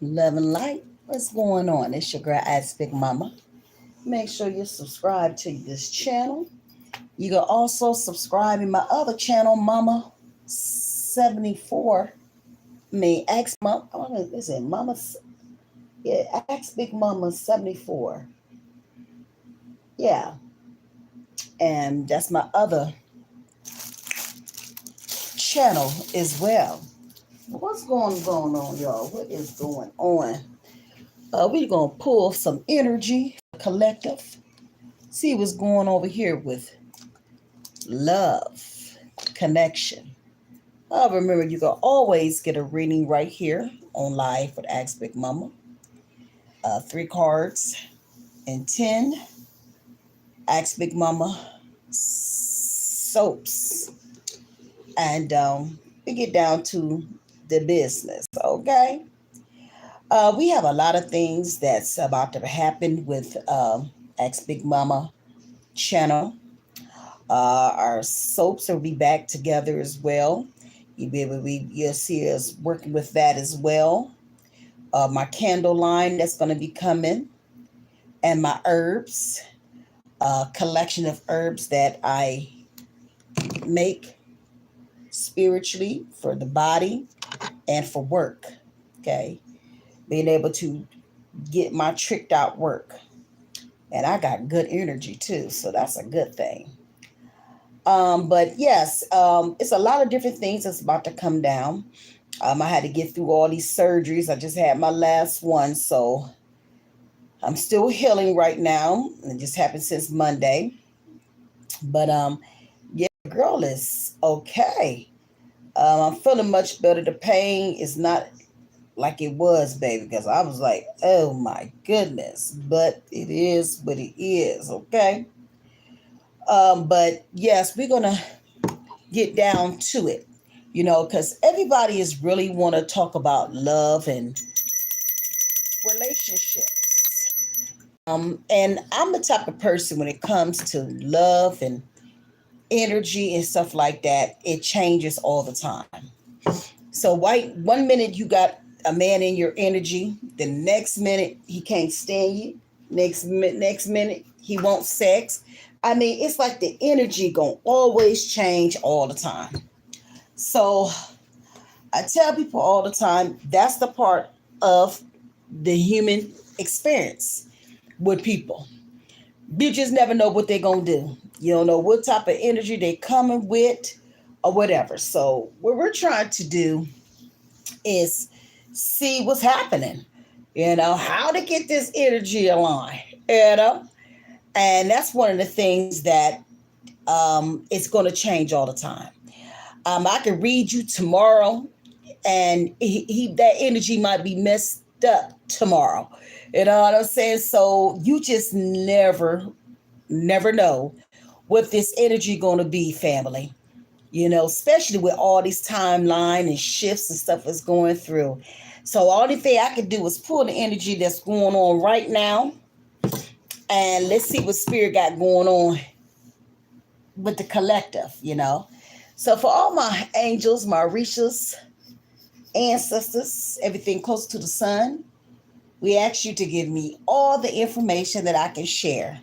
Love and light. What's going on? It's your girl Askbigmomma. Make sure you subscribe to this channel. You can also subscribe in my other channel, Mama 74. I mean, Ask Mom. Is it Mama? Yeah, Askbigmomma 74. Yeah, and that's my other channel as well. What's going on, y'all? What is going on? We're gonna pull some energy, collective. See what's going over here with love, connection. Remember, you can always get a reading right here on live with Askbigmomma. 3 cards and 10 Askbigmomma soaps, and we get down to the business. Okay. We have a lot of things that's about to happen with Askbigmomma channel. Our soaps will be back together as well. You'll see us working with that as well. My candle line that's going to be coming, and my herbs, collection of herbs that I make spiritually for the body and for work. Okay, being able to get my tricked out work, and I got good energy too, so that's a good thing. But yes, it's a lot of different things that's about to come down. I had to get through all these surgeries. I just had my last one, so I'm still healing right now. It just happened since Monday. But yeah, girl is okay. I'm feeling much better. The pain is not like it was, baby, because I was like, oh my goodness. But it is what it is, okay? But yes, we're gonna get down to it, because everybody is really want to talk about love and relationships. And I'm the type of person when it comes to love and energy and stuff like that, it changes all the time. So one minute you got a man in your energy, the next minute he can't stand you. Next minute he wants sex. I mean, it's like the energy gonna always change all the time. So I tell people all the time that's the part of the human experience with people. You just never know what they're gonna do. You don't know what type of energy they coming with or whatever. So what we're trying to do is see what's happening, how to get this energy aligned, and that's one of the things that it's going to change all the time. I can read you tomorrow, and that energy might be messed up tomorrow. You know what I'm saying? So you just never know what this energy going to be, family. Especially with all these timeline and shifts and stuff that's going through. So all the thing I can do is pull the energy that's going on right now, and let's see what spirit got going on with the collective. So for all my angels, my Orishas, ancestors, everything close to the sun, we ask you to give me all the information that I can share.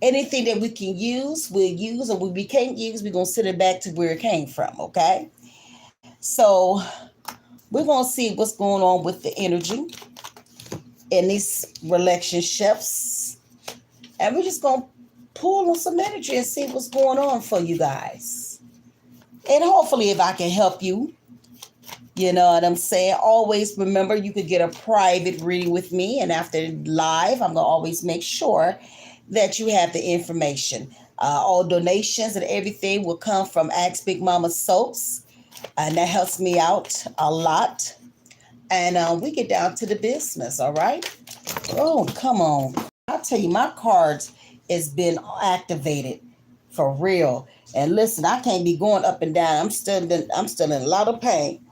Anything that we can use, we'll use, or what we can't use, we're going to send it back to where it came from, okay? So we're going to see what's going on with the energy in these relationships. And we're just going to pull on some energy and see what's going on for you guys. And hopefully if I can help you, you know what I'm saying? Always remember you could get a private reading with me. And after live, I'm going to always make sure that you have the information. All donations and everything will come from Askbigmomma soaps. And that helps me out a lot. And we get down to the business, all right? Oh, come on. I'll tell you, my cards has been activated for real. And listen, I can't be going up and down. I'm still in a lot of pain.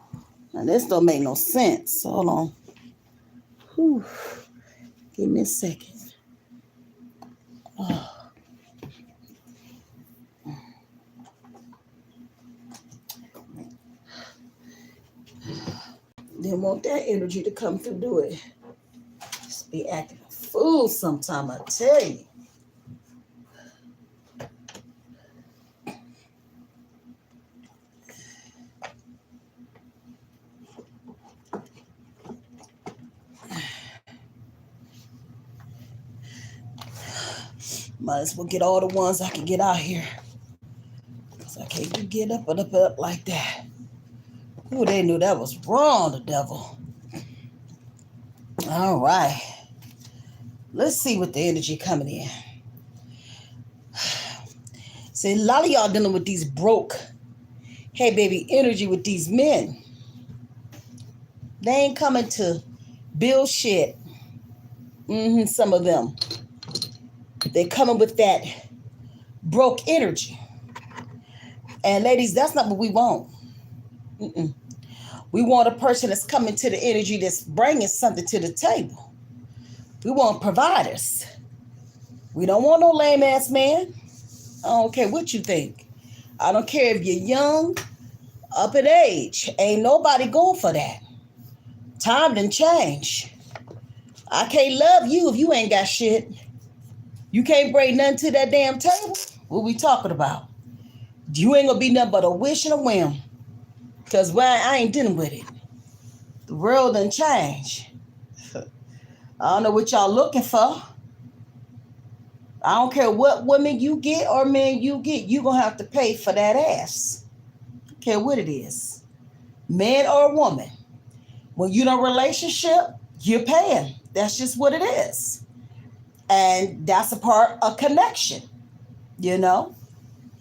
Now, this don't make no sense. Hold on. Whew. Give me a second. Oh. Didn't want that energy to come through, do it. Just be acting a fool sometime, I tell you. Might as well get all the ones I can get out here. Because I can't get up like that. Ooh, they knew that was wrong, the devil. All right. Let's see what the energy coming in. See, a lot of y'all dealing with these broke, hey baby, energy with these men. They ain't coming to build shit. Some of them. They're coming with that broke energy. And ladies, that's not what we want. We want a person that's coming to the energy that's bringing something to the table. We want providers. We don't want no lame ass man. I don't care what you think. I don't care if you're young, up in age. Ain't nobody going for that. Time done change. I can't love you if you ain't got shit. You can't bring nothing to that damn table. What we talking about? You ain't gonna be nothing but a wish and a whim. Because I ain't dealing with it. The world done change. I don't know what y'all looking for. I don't care what women you get or men you get. You gonna have to pay for that ass. I don't care what it is. Man or woman. When you in a relationship, you're paying. That's just what it is. And that's a part of connection. You know?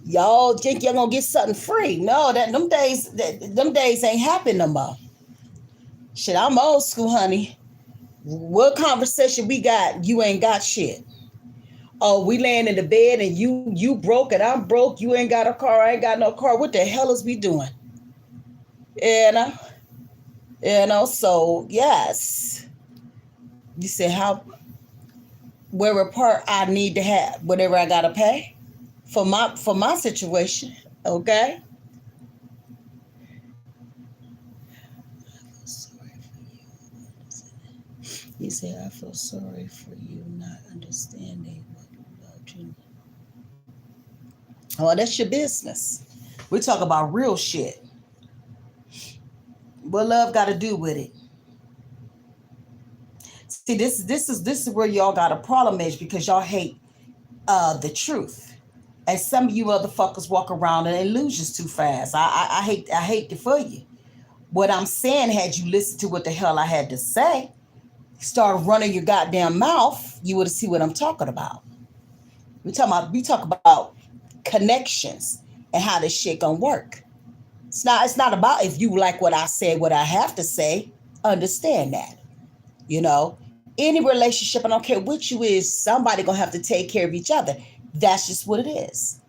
Y'all think y'all gonna get something free. No, them days ain't happening no more. Shit, I'm old school, honey. What conversation we got? You ain't got shit. Oh, we laying in the bed and you broke and I'm broke. You ain't got a car. I ain't got no car. What the hell is we doing? You know. So yes, you say where part I need to have whatever I gotta pay for my situation. Okay. He said, I feel sorry for you not understanding what about you. Oh, that's your business. We talk about real shit. What love got to do with it? See, this is where y'all got a problem is because y'all hate the truth. And some of you motherfuckers walk around and illusions too fast. I hate it for you. What I'm saying, had you listened to what the hell I had to say, start running your goddamn mouth, you would see what I'm talking about. We talk about connections and how this shit gonna work. It's not about if you like what I said, what I have to say. Understand that. You know, any relationship, I don't care what you is, somebody gonna have to take care of each other. That's just what it is.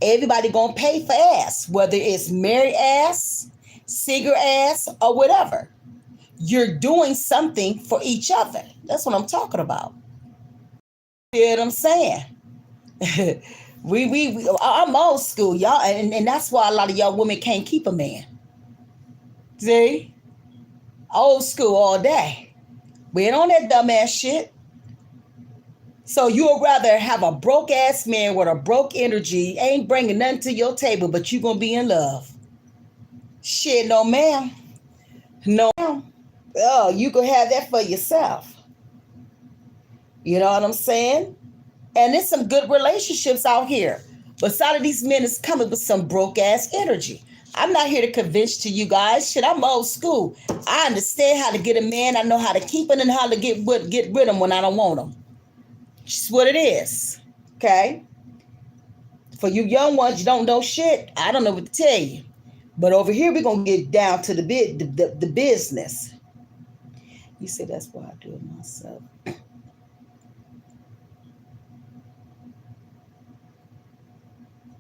Everybody gonna pay for ass, whether it's married ass, single ass, or whatever. You're doing something for each other. That's what I'm talking about. You know what I'm saying? I'm old school, y'all, and that's why a lot of y'all women can't keep a man. See? Old school all day. We ain't on that dumbass shit. So you'd rather have a broke ass man with a broke energy, ain't bringing nothing to your table, but you gonna be in love. Shit, no ma'am. No ma'am. Oh, you can have that for yourself. You know what I'm saying? And there's some good relationships out here. But some of these men is coming with some broke ass energy. I'm not here to convince to you guys. Shit, I'm old school. I understand how to get a man. I know how to keep him and how to get rid of him when I don't want him. Just what it is. Okay? For you young ones, you don't know shit. I don't know what to tell you. But over here, we're going to get down to the business. You say that's why I do it myself.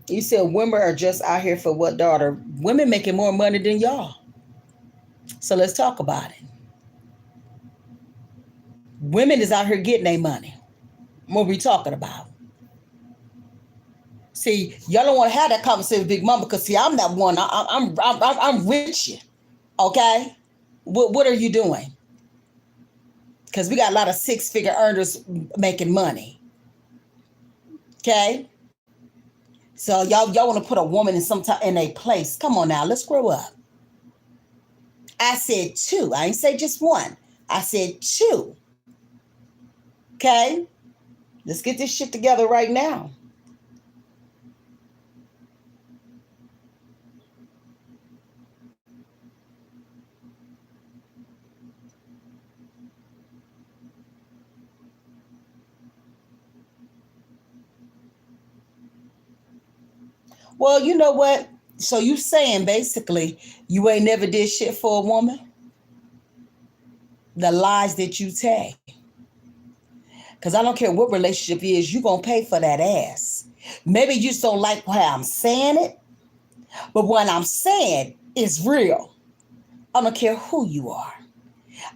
You said women are just out here for what, daughter? Women making more money than y'all. So let's talk about it. Women is out here getting their money. What we talking about? See, y'all don't want to have that conversation with Big Mama because see, I'm that one. I'm with you. Okay? What are you doing? Because we got a lot of six-figure earners making money. Okay? So y'all want to put a woman in a place. Come on now, let's grow up. I said two. I didn't say just one. I said two. Okay? Let's get this shit together right now. Well, you know what? So you saying basically you ain't never did shit for a woman? The lies that you tell. Because I don't care what relationship is, you going to pay for that ass. Maybe you just don't like how I'm saying it, but what I'm saying is real. I don't care who you are.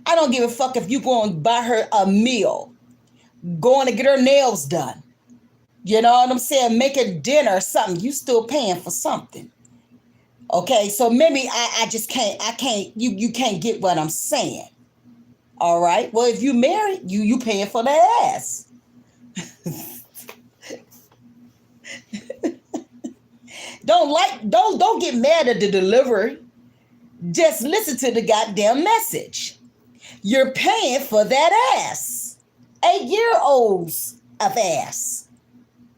I don't give a fuck if you go and buy her a meal, going to get her nails done. You know what I'm saying? Make a dinner or something. You still paying for something. Okay, so maybe I just can't, you can't get what I'm saying. All right. Well, if you married, you paying for that ass. Don't get mad at the delivery. Just listen to the goddamn message. You're paying for that ass. 8-year-olds of ass.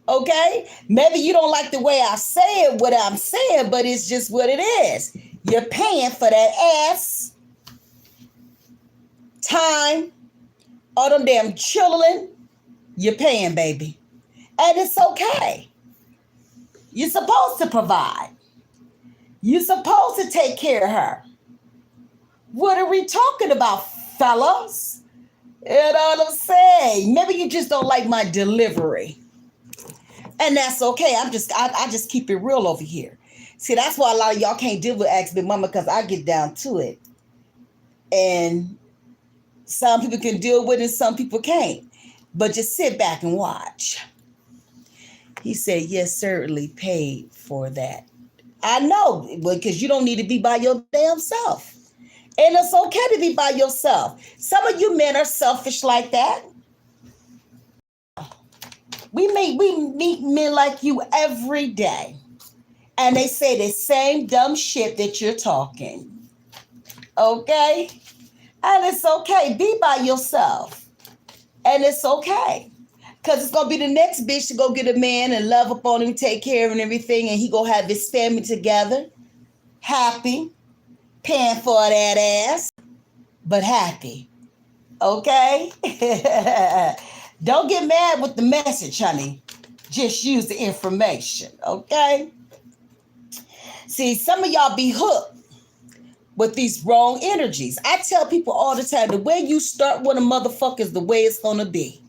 Okay? Maybe you don't like the way I say it, what I'm saying, but it's just what it is. You're paying for that ass. Time. All them damn children. You're paying, baby. And it's okay. You're supposed to provide. You're supposed to take care of her. What are we talking about, fellas? You know what I'm saying? Maybe you just don't like my delivery. And that's okay. I just keep it real over here. See, that's why a lot of y'all can't deal with Askbigmomma, because I get down to it. And some people can deal with it, some people can't. But just sit back and watch. He said, yes, certainly paid for that. I know, because you don't need to be by your damn self. And it's okay to be by yourself. Some of you men are selfish like that. We meet men like you every day. And they say the same dumb shit that you're talking. Okay? And it's okay. Be by yourself. And it's okay. Because it's going to be the next bitch to go get a man and love up on him, take care of him and everything. And he going to have his family together. Happy. Paying for that ass. But happy. Okay? Don't get mad with the message, honey. Just use the information. Okay? See, some of y'all be hooked with these wrong energies. I tell people all the time, the way you start with a motherfucker is the way it's going to be.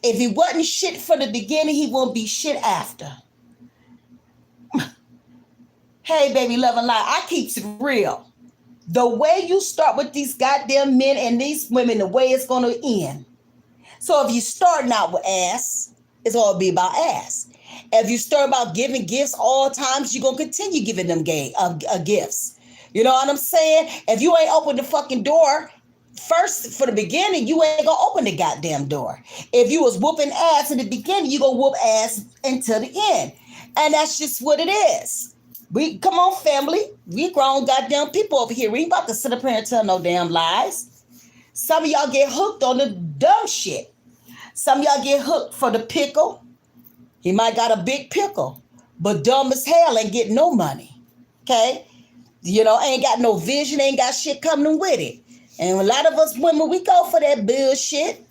If he wasn't shit from the beginning, he won't be shit after. Hey, baby, love and light. I keeps it real. The way you start with these goddamn men and these women, the way it's going to end. So if you starting out with ass, it's going to be about ass. If you start about giving gifts all times, you're going to continue giving them gifts. You know what I'm saying? If you ain't open the fucking door first for the beginning, you ain't gonna open the goddamn door. If you was whooping ass in the beginning, you gonna whoop ass until the end. And that's just what it is. Come on, family. We grown goddamn people over here. We ain't about to sit up here and tell no damn lies. Some of y'all get hooked on the dumb shit. Some of y'all get hooked for the pickle. He might got a big pickle, but dumb as hell ain't getting no money. Okay? You know, ain't got no vision, ain't got shit coming with it. And a lot of us women, we go for that bullshit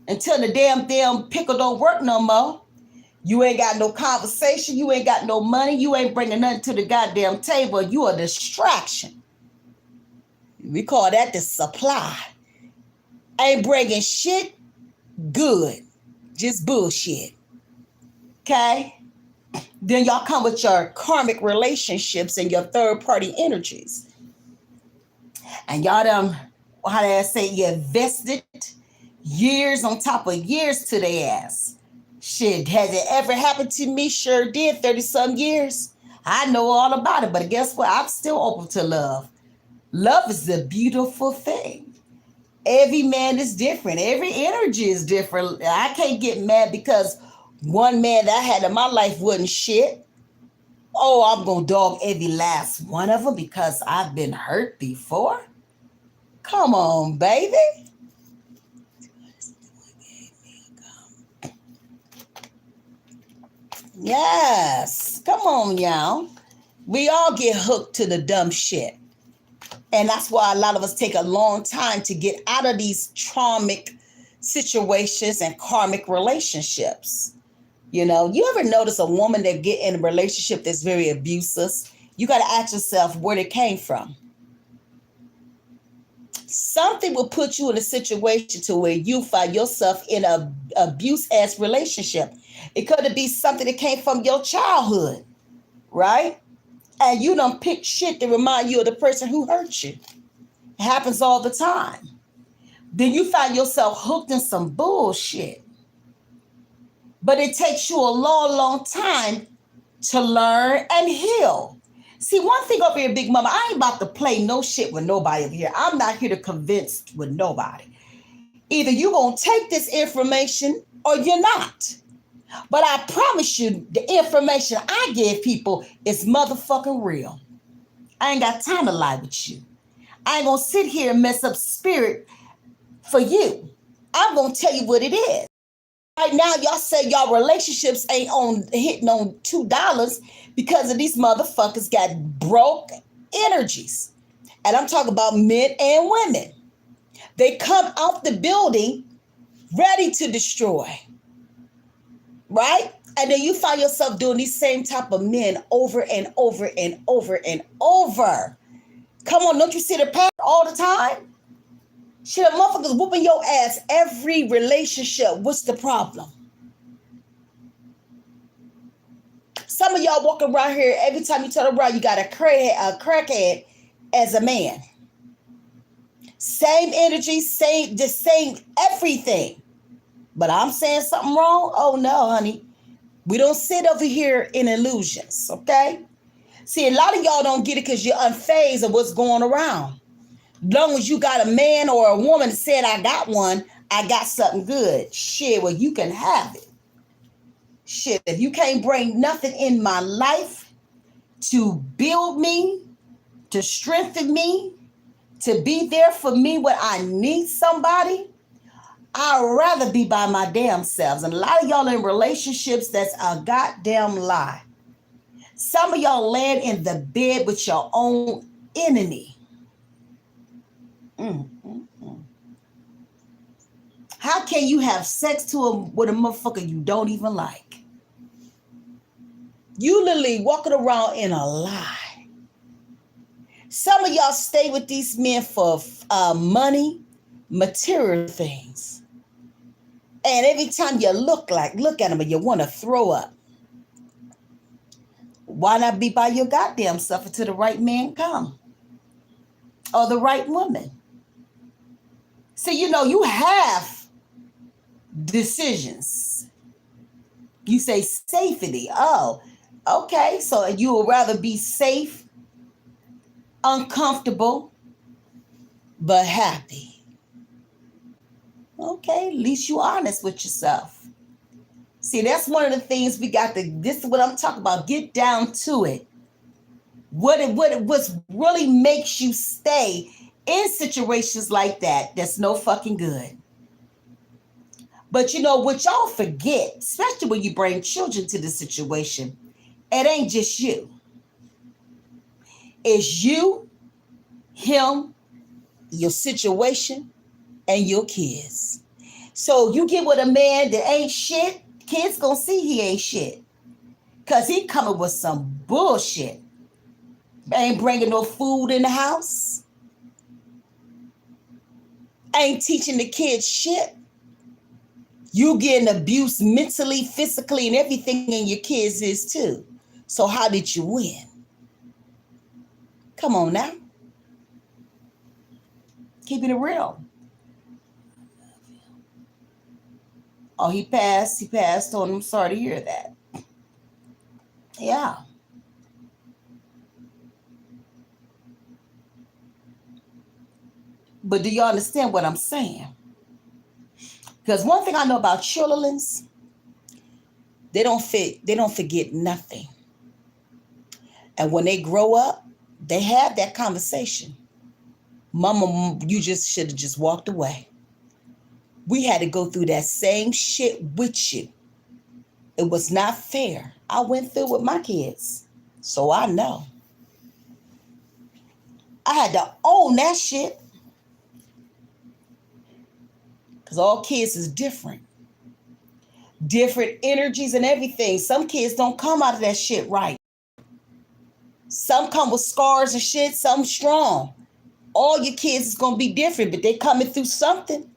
until the damn pickle don't work no more. You ain't got no conversation. You ain't got no money. You ain't bringing nothing to the goddamn table. You a distraction. We call that the supply. Ain't bringing shit good. Just bullshit. Okay? Then y'all come with your karmic relationships and your third-party energies. And y'all done, how do I say, you invested years on top of years to their ass. Shit, has it ever happened to me? Sure did, 30-some years. I know all about it, but guess what? I'm still open to love. Love is a beautiful thing. Every man is different. Every energy is different. I can't get mad because one man that I had in my life wasn't shit. Oh, I'm going to dog every last one of them because I've been hurt before. Come on, baby. Yes. Come on, y'all. We all get hooked to the dumb shit. And that's why a lot of us take a long time to get out of these traumatic situations and karmic relationships. You know, you ever notice a woman that get in a relationship that's very abusive? You got to ask yourself where it came from. Something will put you in a situation to where you find yourself in a abuse ass relationship. It could be something that came from your childhood, right? And you done pick shit to remind you of the person who hurt you. It happens all the time. Then you find yourself hooked in some bullshit. But it takes you a long, long time to learn and heal. See, one thing over here, Big Mama, I ain't about to play no shit with nobody over here. I'm not here to convince with nobody. Either you gonna take this information or you're not. But I promise you, the information I give people is motherfucking real. I ain't got time to lie with you. I ain't gonna sit here and mess up spirit for you. I'm gonna tell you what it is. Right now, y'all say y'all relationships ain't on hitting on $2 because of these motherfuckers got broke energies. And I'm talking about men and women. They come out the building ready to destroy. Right? And then you find yourself doing these same type of men over and over and over and over. Come on, don't you see the pattern all the time? Shit, a motherfuckers whooping your ass every relationship. What's the problem? Some of y'all walking around here, every time you turn around, you got a crackhead as a man. Same energy, same everything. But I'm saying something wrong? Oh no, honey. We don't sit over here in illusions, okay? See, a lot of y'all don't get it because you're unfazed of what's going around. Long as you got a man or a woman that said, I got one, I got something good. Shit, well, you can have it. Shit, if you can't bring nothing in my life to build me, to strengthen me, to be there for me when I need somebody, I'd rather be by my damn selves. And a lot of y'all in relationships, that's a goddamn lie. Some of y'all land in the bed with your own enemy. How can you have sex with a motherfucker you don't even like? You literally walking around in a lie. Some of y'all stay with these men for money, material things. And every time you look at them and you want to throw up. Why not be by your goddamn self until the right man come? Or the right woman? So, you have decisions. You say safety. Oh, okay. So you would rather be safe, uncomfortable, but happy. Okay, at least you're honest with yourself. See, that's one of the things we got to, this is what I'm talking about. Get down to it. What really makes you stay in situations like that, that's no fucking good. But what y'all forget, especially when you bring children to the situation, it ain't just you. It's you, him, your situation, and your kids. So you get with a man that ain't shit, kids gonna see he ain't shit. Cause he coming with some bullshit. Ain't bringing no food in the house. Ain't teaching the kids shit. You getting abused mentally, physically, and everything, and your kids is too. So how did you win? Come on now. Keeping it real. Oh, he passed. He passed on. I'm sorry to hear that. Yeah. But do you understand what I'm saying? Because one thing I know about children's, they don't forget nothing. And when they grow up, they have that conversation. Mama, you just should have just walked away. We had to go through that same shit with you. It was not fair. I went through with my kids. So I know. I had to own that shit. Because all kids is different. Different energies and everything. Some kids don't come out of that shit right. Some come with scars and shit. Some strong. All your kids is going to be different, but they coming through something.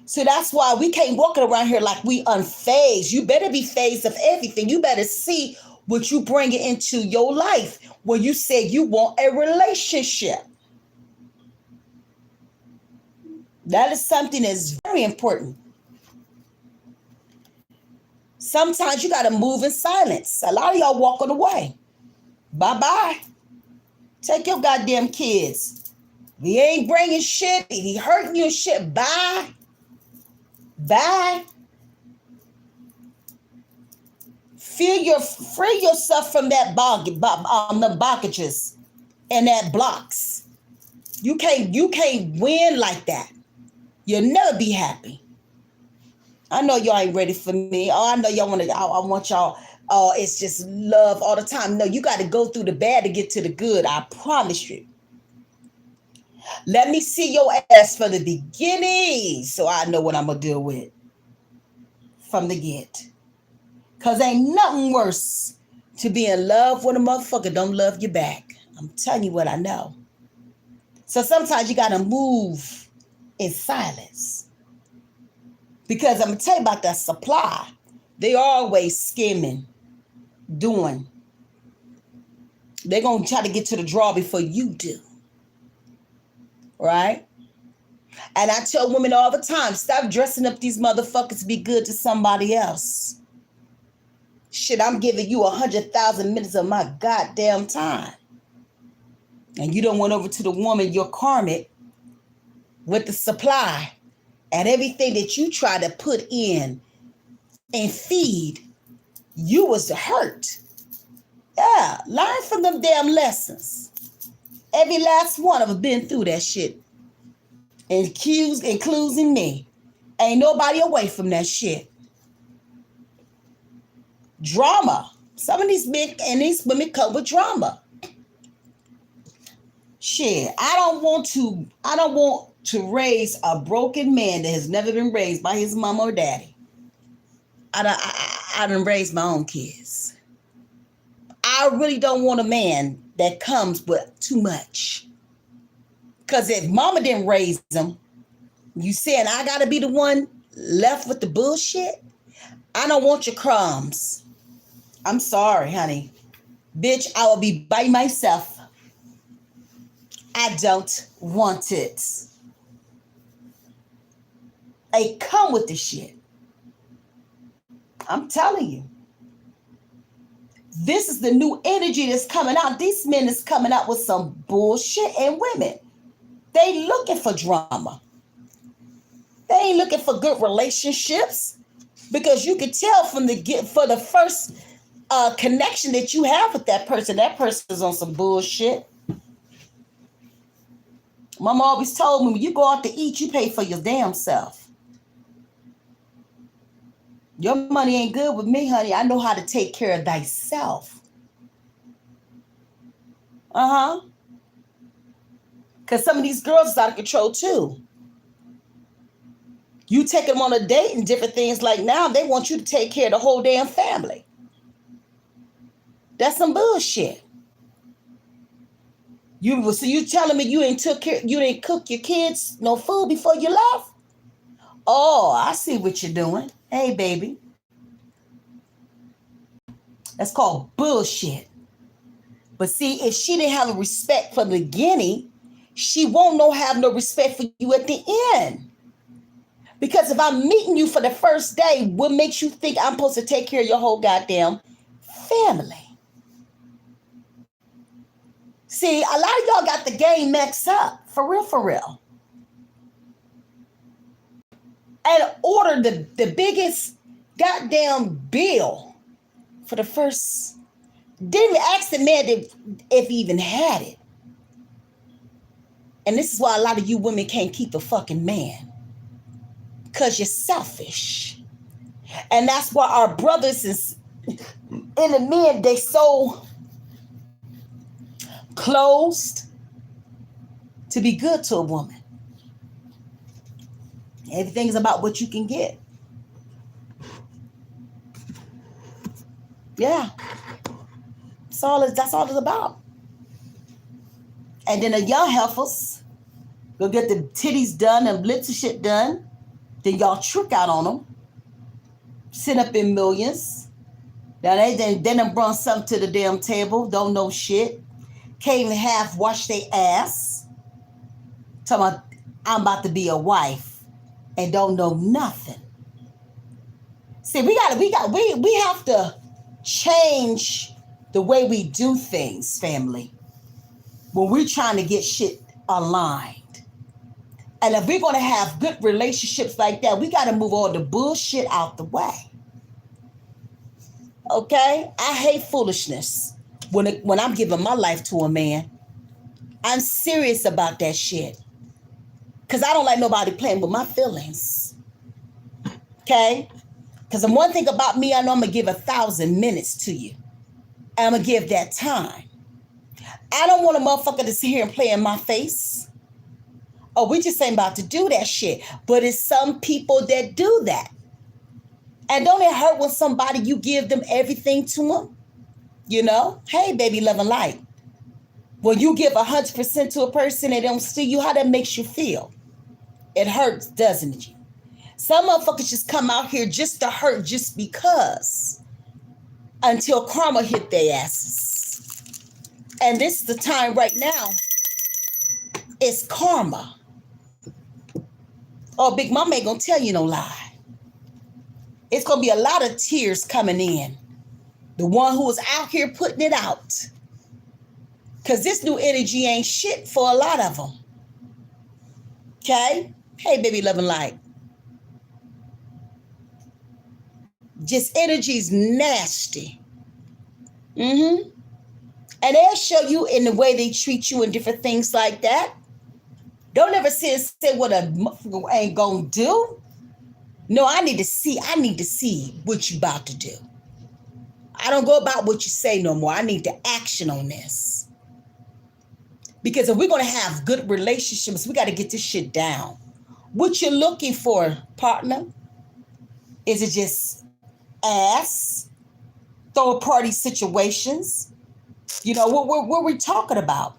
So that's why we can't walk around here like we unfazed. You better be phased of everything. You better see what you bring into your life when you say you want a relationship. That is something that's very important. Sometimes you got to move in silence. A lot of y'all walking away. Bye-bye. Take your goddamn kids. We ain't bringing shit. He hurting you and shit. Bye. Bye. Free yourself from that the blockages and that blocks. You can't win like that. You'll never be happy. I know y'all ain't ready for me. Oh, I know y'all I want y'all. Oh, it's just love all the time. No, you got to go through the bad to get to the good. I promise you. Let me see your ass from the beginning so I know what I'm going to deal with from the get. Because ain't nothing worse to be in love when a motherfucker don't love you back. I'm telling you what I know. So sometimes you got to move in silence. Because I'm going to tell you about that supply. They always skimming, doing. They're going to try to get to the draw before you do. Right? And I tell women all the time, stop dressing up these motherfuckers to be good to somebody else. Shit, I'm giving you 100,000 minutes of my goddamn time. And you don't went over to the woman, you're karmic, with the supply. And everything that you try to put in and feed, you was hurt. Yeah, learn from them damn lessons. Every last one of them been through that shit. Including me. Ain't nobody away from that shit. Drama. Some of these men and these women come with drama. Shit, I don't want to raise a broken man that has never been raised by his mama or daddy. I done raised my own kids. I really don't want a man that comes with too much. Because if mama didn't raise them, you saying I got to be the one left with the bullshit? I don't want your crumbs. I'm sorry, honey. Bitch, I will be by myself. I don't want it. They come with the shit. I'm telling you. This is the new energy that's coming out. These men is coming out with some bullshit, and women, they looking for drama. They ain't looking for good relationships, because you can tell for the first connection that you have with that person is on some bullshit. Mama always told me, when you go out to eat, you pay for your damn self. Your money ain't good with me, honey. I know how to take care of thyself. Because some of these girls is out of control too. You take them on a date and different things like now, they want you to take care of the whole damn family. That's some bullshit. So you telling me you didn't cook your kids no food before you left? Oh, I see what you're doing. Hey, baby. That's called bullshit. But see, if she didn't have a respect from the beginning, she won't have no respect for you at the end. Because if I'm meeting you for the first day, what makes you think I'm supposed to take care of your whole goddamn family? See, a lot of y'all got the game mixed up. For real, for real. And order the biggest goddamn bill for the first. Didn't even ask the man if he even had it. And this is why a lot of you women can't keep a fucking man. Because you're selfish. And that's why our brothers and the men, they so closed to be good to a woman. Everything is about what you can get. Yeah. That's all it's about. And then the young heifers go get the titties done and lips and shit done. Then y'all trick out on them. Sit up in millions. Now they done brought something to the damn table. Don't know shit. Can't even half wash their ass. Talking about, I'm about to be a wife and don't know nothing. See, we have to change the way we do things, family, when we're trying to get shit aligned. And if we're going to have good relationships like that, we got to move all the bullshit out the way. Okay? I hate foolishness when I'm giving my life to a man. I'm serious about that shit. Because I don't like nobody playing with my feelings. Okay? Because the one thing about me, I know I'm going to give 1,000 minutes to you. And I'm going to give that time. I don't want a motherfucker to sit here and play in my face. Oh, we just ain't about to do that shit. But it's some people that do that. And don't it hurt when somebody, you give them everything to them? You know? Hey, baby, love and light. When you give 100% to a person and they don't see you, how that makes you feel? It hurts, doesn't it? Some motherfuckers just come out here just to hurt just because. Until karma hit their asses. And this is the time right now. It's karma. Oh, Big Mama ain't gonna tell you no lie. It's gonna be a lot of tears coming in. The one who was out here putting it out. Because this new energy ain't shit for a lot of them. Okay? Hey, baby, love and light. Just energy's nasty. And they'll show you in the way they treat you and different things like that. Don't ever say what a motherfucker ain't gonna do. No, I need to see what you about to do. I don't go about what you say no more. I need to action on this. Because if we're going to have good relationships, we got to get this shit down. What you're looking for, partner? Is it just ass? Third party situations? You know, what we're talking about.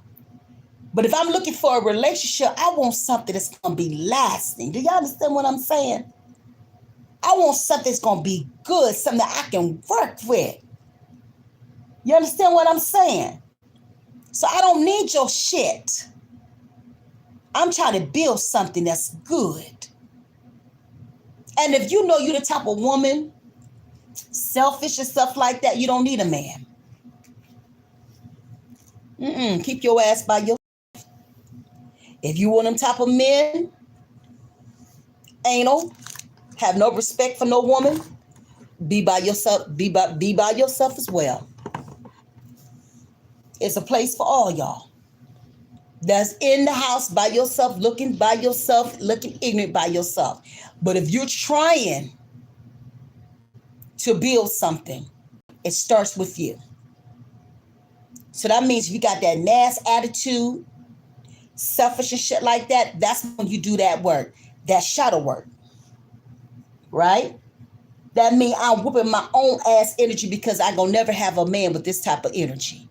But if I'm looking for a relationship, I want something that's going to be lasting. Do y'all understand what I'm saying? I want something that's going to be good, something that I can work with. You understand what I'm saying? So I don't need your shit. I'm trying to build something that's good. And if you know you're the type of woman, selfish and stuff like that, you don't need a man. Keep your ass by yourself. If you want them type of men, anal, have no respect for no woman, be by yourself. Be by yourself as well. It's a place for all y'all. That's in the house by yourself, looking ignorant by yourself. But if you're trying to build something, it starts with you. So that means if you got that nasty attitude, selfish and shit like that, that's when you do that work, that shadow work. Right? That means I'm whooping my own ass energy because I gonna never have a man with this type of energy.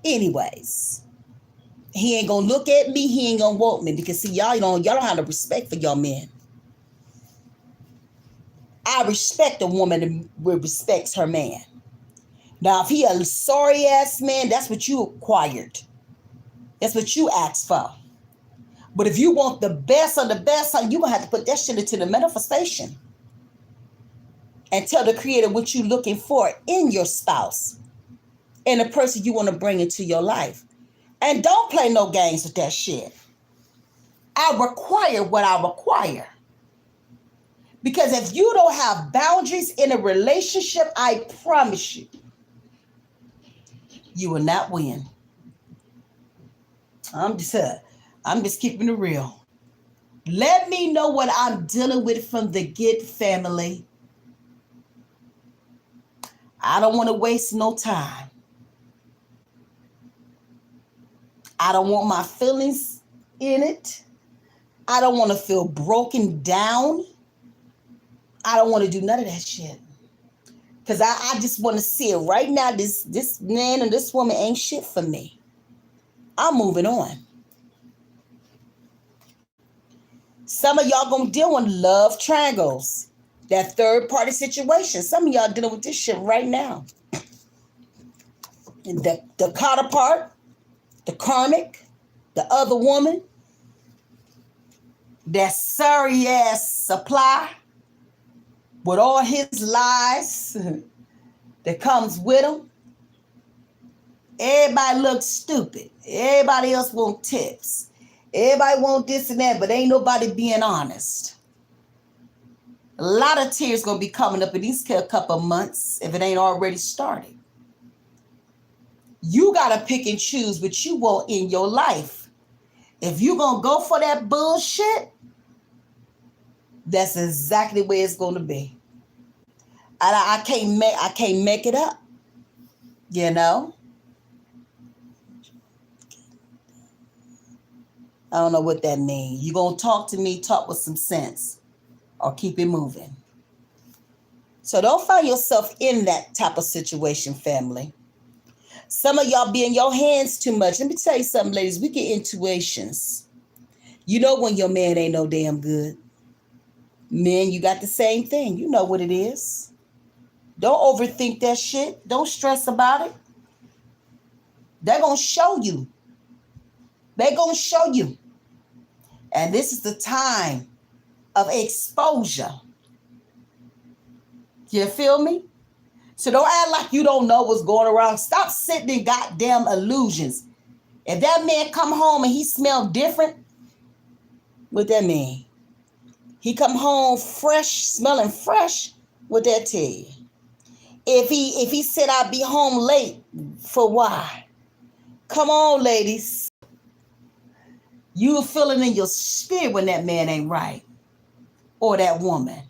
Anyways, he ain't gonna look at me, he ain't gonna want me because see, y'all don't have the respect for y'all men. I respect a woman that respects her man. Now, if he a sorry ass man, that's what you acquired. That's what you asked for. But if you want the best of the best, you're gonna have to put that shit into the manifestation. And tell the creator what you're looking for in your spouse and the person you want to bring into your life. And don't play no games with that shit. I require what I require. Because if you don't have boundaries in a relationship, I promise you, you will not win. I'm just keeping it real. Let me know what I'm dealing with from the get, family. I don't want to waste no time. I don't want my feelings in it. I don't want to feel broken down. I don't want to do none of that shit. Because I just want to see it right now. This man and this woman ain't shit for me. I'm moving on. Some of y'all gonna deal with love triangles. That third party situation. Some of y'all dealing with this shit right now. And the counterpart, the karmic, the other woman, that sorry ass supply with all his lies that comes with him. Everybody looks stupid. Everybody else want tips. Everybody want this and that, but ain't nobody being honest. A lot of tears going to be coming up in these couple of months if it ain't already started. You got to pick and choose what you want in your life. If you going to go for that bullshit, that's exactly where it's going to be. And I can't make it up. You know? I don't know what that means. You going to talk to me, talk with some sense, or keep it moving. So don't find yourself in that type of situation, family. Some of y'all be in your hands too much. Let me tell you something, ladies. We get intuitions. You know when your man ain't no damn good. Men, you got the same thing. You know what it is. Don't overthink that shit. Don't stress about it. They're going to show you. They're going to show you. And this is the time of exposure. You feel me? So don't act like you don't know what's going around. Stop sitting in goddamn illusions. If that man come home and he smell different, what that mean? He come home fresh, smelling fresh, what that tell you? If he said I'd be home late, for why? Come on, ladies. You feeling in your spirit when that man ain't right. Or that woman.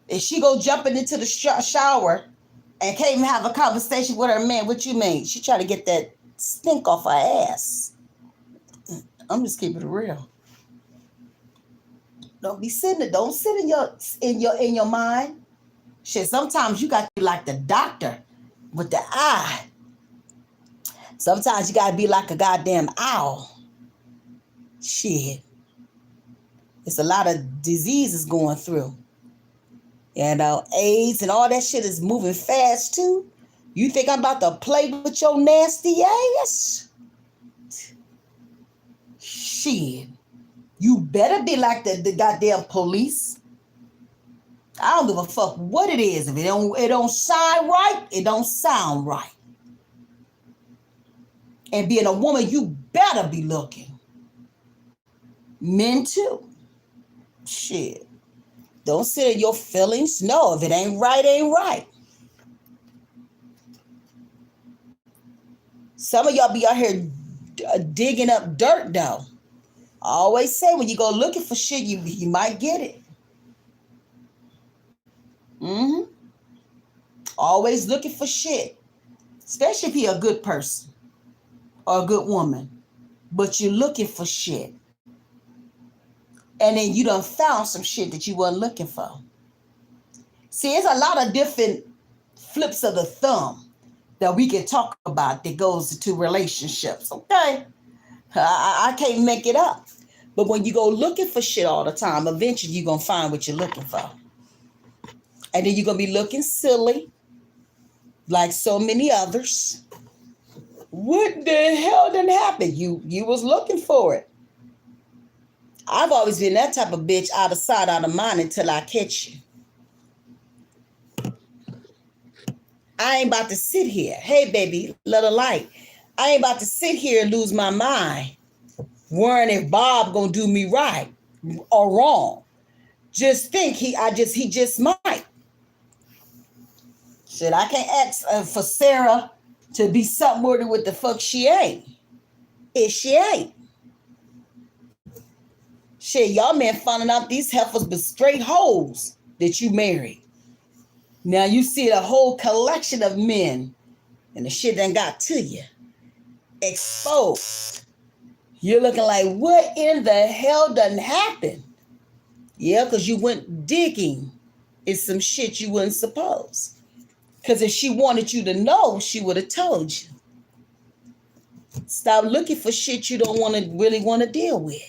If she go jumping into the shower and can't even have a conversation with her man, what you mean? She try to get that stink off her ass. I'm just keeping it real. Don't sit in your mind. Shit, sometimes you got to be like the doctor with the eye. Sometimes you got to be like a goddamn owl. Shit. It's a lot of diseases going through. You know, AIDS and all that shit is moving fast too. You think I'm about to play with your nasty ass? Shit. You better be like the goddamn police. I don't give a fuck what it is. If it don't shine right, it don't sound right. And being a woman, you better be looking. Men too. Shit. Don't sit in your feelings. No, if it ain't right, ain't right. Some of y'all be out here digging up dirt, though. I always say when you go looking for shit, you might get it. Always looking for shit. Especially if you're a good person or a good woman. But you're looking for shit. And then you done found some shit that you wasn't looking for. See, it's a lot of different flips of the thumb that we can talk about that goes into relationships, okay? I can't make it up. But when you go looking for shit all the time, eventually you're going to find what you're looking for. And then you're going to be looking silly, like so many others. What the hell didn't happen? You was looking for it. I've always been that type of bitch, out of sight, out of mind, until I catch you. I ain't about to sit here. Hey, baby, little light. I ain't about to sit here and lose my mind worrying if Bob gonna do me right or wrong. Just think he just might. Shit, I can't ask for Sarah to be something more than what the fuck she ain't. If she ain't. Shit, y'all men finding out these heifers but straight hoes that you married. Now you see a whole collection of men and the shit done got to you. Exposed. You're looking like, what in the hell done happened? Yeah, because you went digging in some shit you wasn't supposed. Because if she wanted you to know, she would have told you. Stop looking for shit you don't really want to deal with.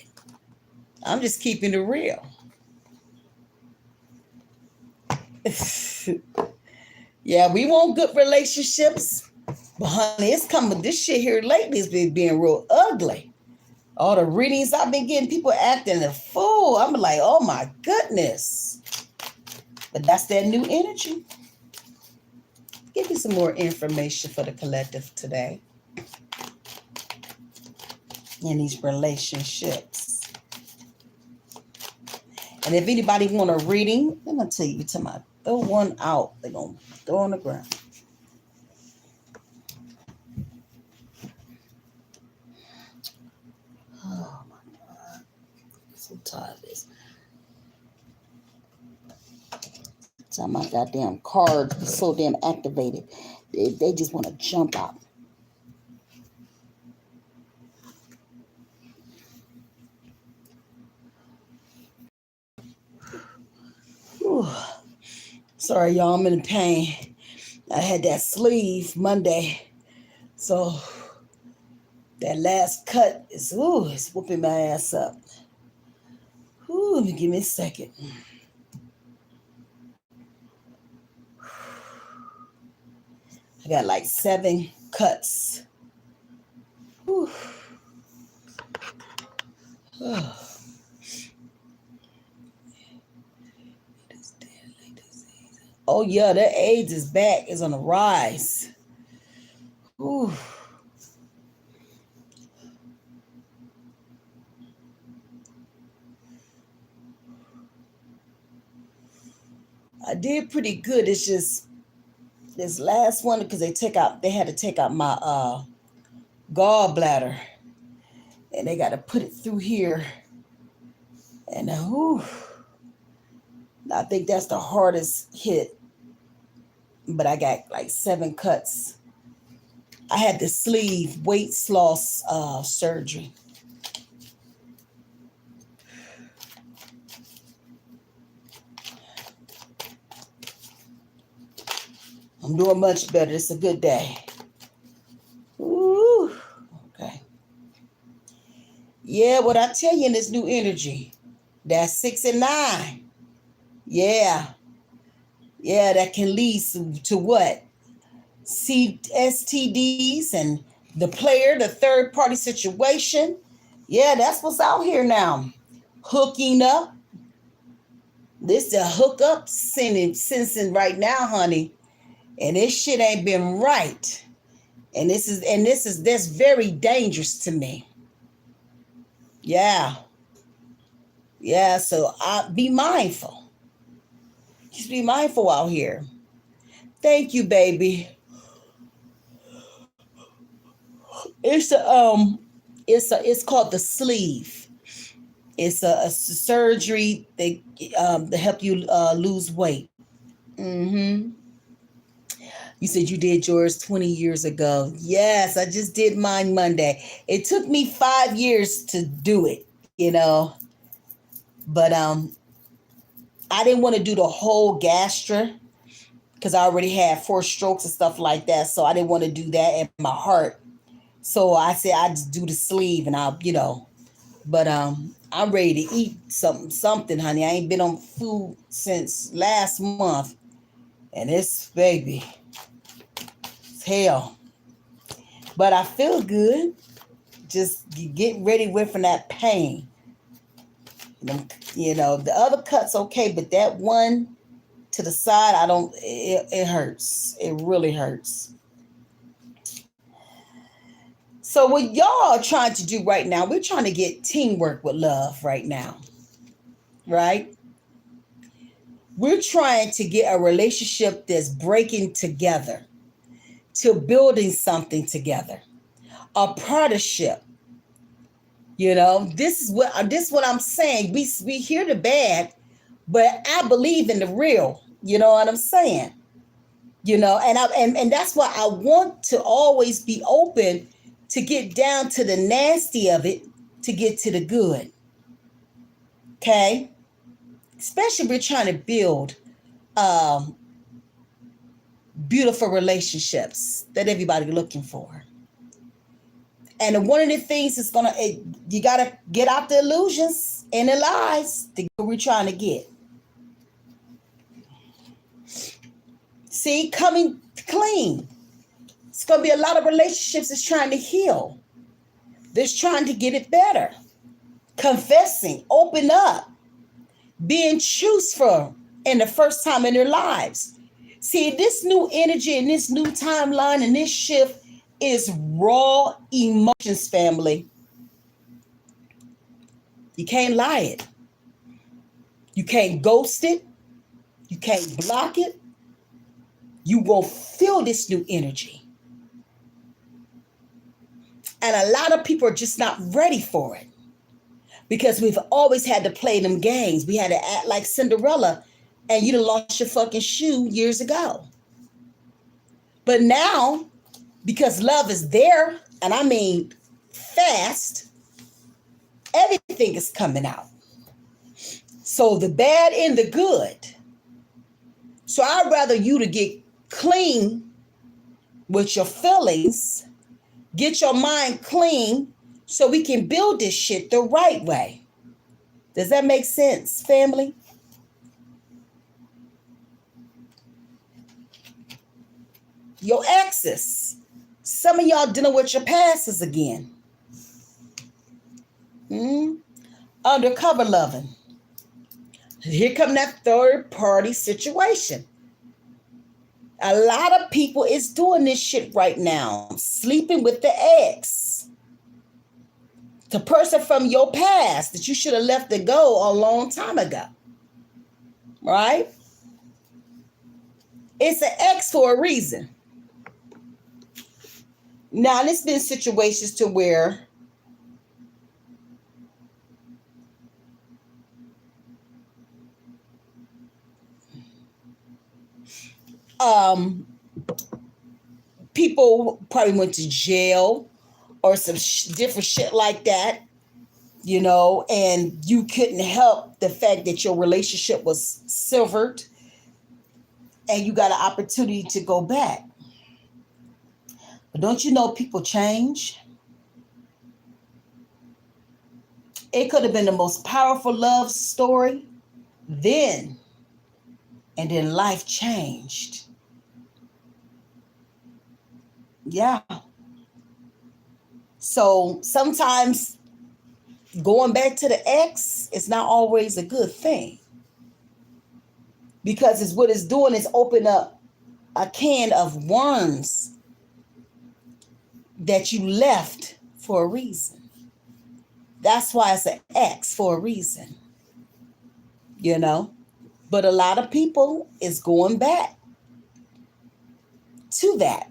I'm just keeping it real. Yeah, we want good relationships. But honey, it's coming. This shit here lately has been being real ugly. All the readings I've been getting, people acting a fool. I'm like, oh my goodness. But that's that new energy. Give me some more information for the collective today. In these relationships. And if anybody want a reading, I'm going to tell you, throw one out. They're going to throw on the ground. Oh my God. I'm so tired of this. Time my goddamn cards be so damn activated. They just want to jump out. Whew. Sorry, y'all. I'm in pain. I had that sleeve Monday. So that last cut is, it's whooping my ass up. Give me a second. I got like 7 cuts. Oh yeah, that AIDS is back. It's on the rise. Whew. I did pretty good. It's just this last one because they had to take out my gallbladder, and they got to put it through here. And I think that's the hardest hit. But I got like 7 cuts. I had the sleeve weight loss surgery. I'm doing much better. It's a good day. Ooh, okay. Yeah, what I tell you in this new energy, that's 6 and 9. Yeah, that can lead to what? STDs and the third party situation. Yeah, that's what's out here now. Hooking up. This the hookup sensing right now, honey. And this shit ain't been right. And that's very dangerous to me. Yeah. Yeah, so be mindful. Just be mindful out here. Thank you, baby. It's called the sleeve. It's a surgery to help you lose weight. Mm-hmm. You said you did yours 20 years ago. Yes, I just did mine Monday. It took me 5 years to do it, but I didn't want to do the whole gastra because I already had 4 strokes and stuff like that. So I didn't want to do that in my heart. So I said I just do the sleeve and but I'm ready to eat something, honey. I ain't been on food since last month. And it's, baby, it's hell. But I feel good. Just getting ready from that pain. The other cut's okay, but that one to the side, it hurts. It really hurts. So what y'all are trying to do right now, we're trying to get teamwork with love right now, right? We're trying to get a relationship that's breaking together, to building something together, a partnership. This is what I'm saying. We hear the bad, but I believe in the real. You know what I'm saying? And that's why I want to always be open to get down to the nasty of it, to get to the good. Okay? Especially if we're trying to build um, beautiful relationships that everybody looking for. And one of the things is you gotta get out the illusions and the lies to get what we're trying to get. See, coming clean. It's gonna be a lot of relationships that's trying to heal. That's trying to get it better. Confessing, open up, being truthful in the first time in their lives. See, this new energy and this new timeline and this shift is raw emotions, family. You can't lie it. You can't ghost it. You can't block it. You will feel this new energy. And a lot of people are just not ready for it because we've always had to play them games. We had to act like Cinderella and you done lost your fucking shoe years ago. But now, because love is there, and I mean fast, everything is coming out. So the bad and the good. So I'd rather you to get clean with your feelings, get your mind clean so we can build this shit the right way. Does that make sense, family? Your exes. Some of y'all dealing with your passes again. Undercover loving. Here come that third party situation. A lot of people is doing this shit right now. Sleeping with the ex. The person from your past that you should have left it go a long time ago. Right? It's an ex for a reason. Now, there's been situations to where people probably went to jail or some different shit like that, and you couldn't help the fact that your relationship was severed and you got an opportunity to go back. But don't you know people change? It could have been the most powerful love story then, and then life changed. Yeah. So sometimes going back to the ex is not always a good thing, because it's what it's doing is open up a can of worms that you left for a reason. That's why it's an ex, for a reason, But a lot of people is going back to that.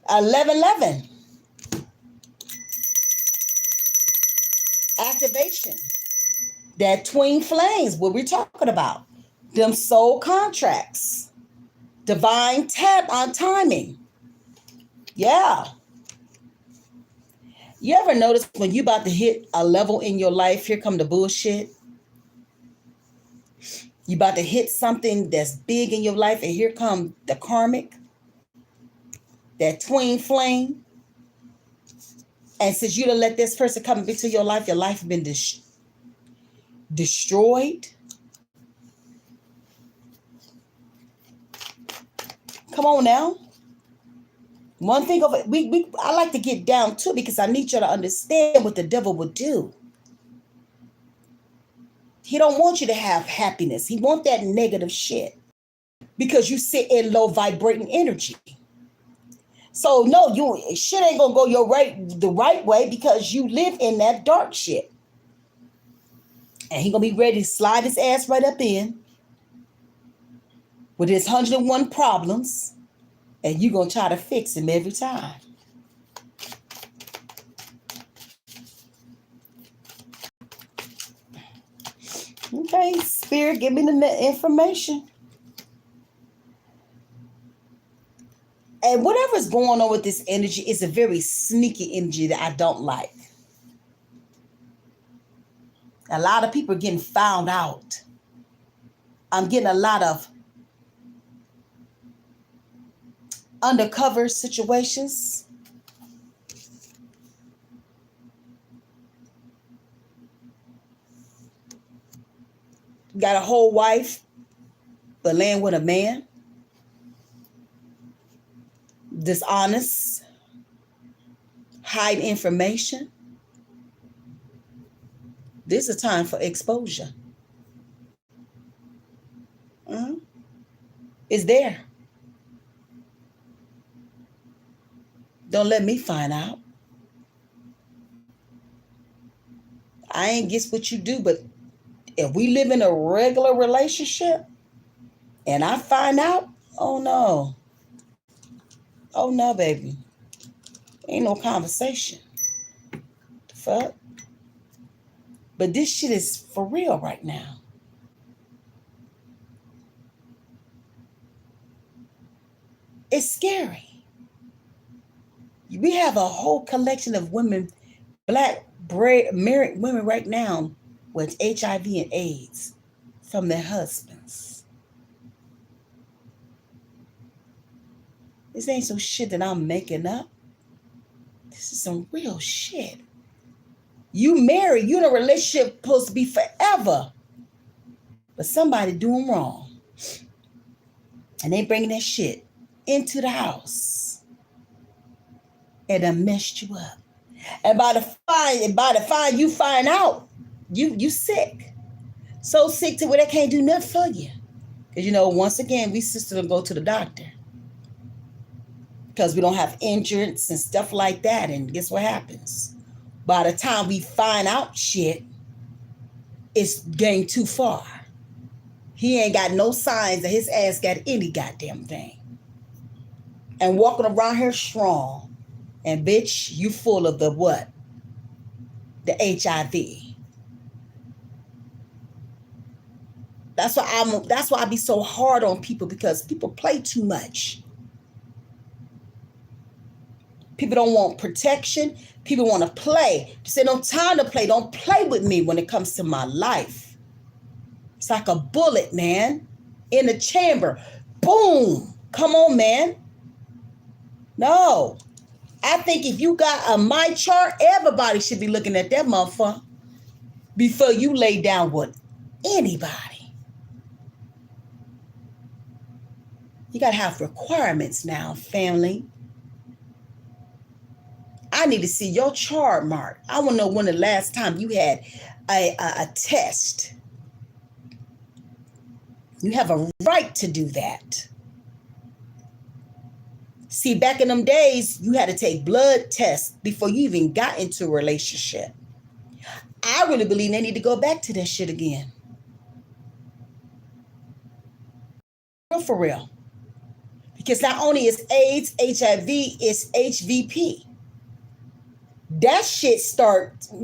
1111. Activation. That twin flames, what we're talking about. Them soul contracts. Divine tap on timing. Yeah. You ever notice when you about to hit a level in your life, here come the bullshit? You about to hit something that's big in your life, and here come the karmic, that twin flame. And since you done let this person come into your life has been destroyed. Come on now. One thing of it, I like to get down to, because I need you to understand what the devil would do. He don't want you to have happiness. He want that negative shit, because you sit in low vibrating energy. So no, you shit ain't gonna go the right way because you live in that dark shit. And he gonna be ready to slide his ass right up in with his 101 problems, and you gonna try to fix him every time. Okay, Spirit, give me the information. And whatever's going on with this energy is a very sneaky energy that I don't like. A lot of people are getting found out. I'm getting a lot of undercover situations. Got a whole wife, but laying with a man. Dishonest. Hide information. This is a time for exposure. It's there. Don't let me find out. I ain't guess what you do, but if we live in a regular relationship and I find out, oh no. Oh no, baby. Ain't no conversation. The fuck? But this shit is for real right now. It's scary. We have a whole collection of women, black, married women right now with HIV and AIDS from their husbands. This ain't some shit that I'm making up. This is some real shit. You married, you in a relationship supposed to be forever. But somebody doing wrong. And they bringing that shit into the house. And done messed you up. And by the time you find out, you sick. So sick to where they can't do nothing for you. Because once again, we sisters don't go to the doctor. Because we don't have insurance and stuff like that. And guess what happens? By the time we find out shit, it's getting too far. He ain't got no signs that his ass got any goddamn thing. And walking around here strong. And bitch, you full of the what? The HIV. That's why I be so hard on people, because people play too much. People don't want protection. People want to play. They say no time to play. Don't play with me when it comes to my life. It's like a bullet, man, in the chamber. Boom. Come on, man. No. I think if you got a my chart, everybody should be looking at that motherfucker before you lay down with anybody. You got to have requirements now, family. I need to see your chart, Mark. I want to know when the last time you had a test. You have a right to do that. See, back in them days, you had to take blood tests before you even got into a relationship. I really believe they need to go back to that shit again. For real. Because not only is AIDS, HIV, it's HVP. That shit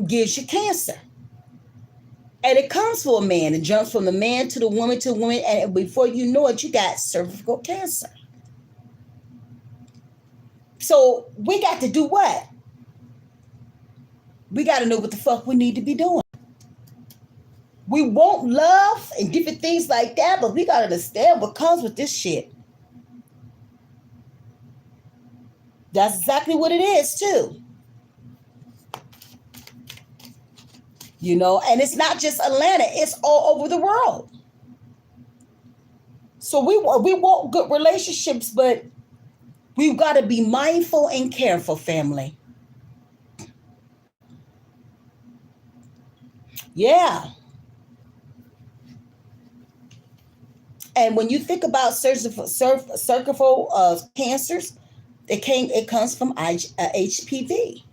gives you cancer. And it comes for a man. It jumps from the man to the woman to the woman. And before you know it, you got cervical cancer. So we got to do what? We got to know what the fuck we need to be doing. We want love and different things like that, but we got to understand what comes with this shit. That's exactly what it is, too. And it's not just Atlanta, it's all over the world. So we want good relationships, but we've got to be mindful and careful, family. Yeah. And when you think about cervical cancers, It comes from HPV.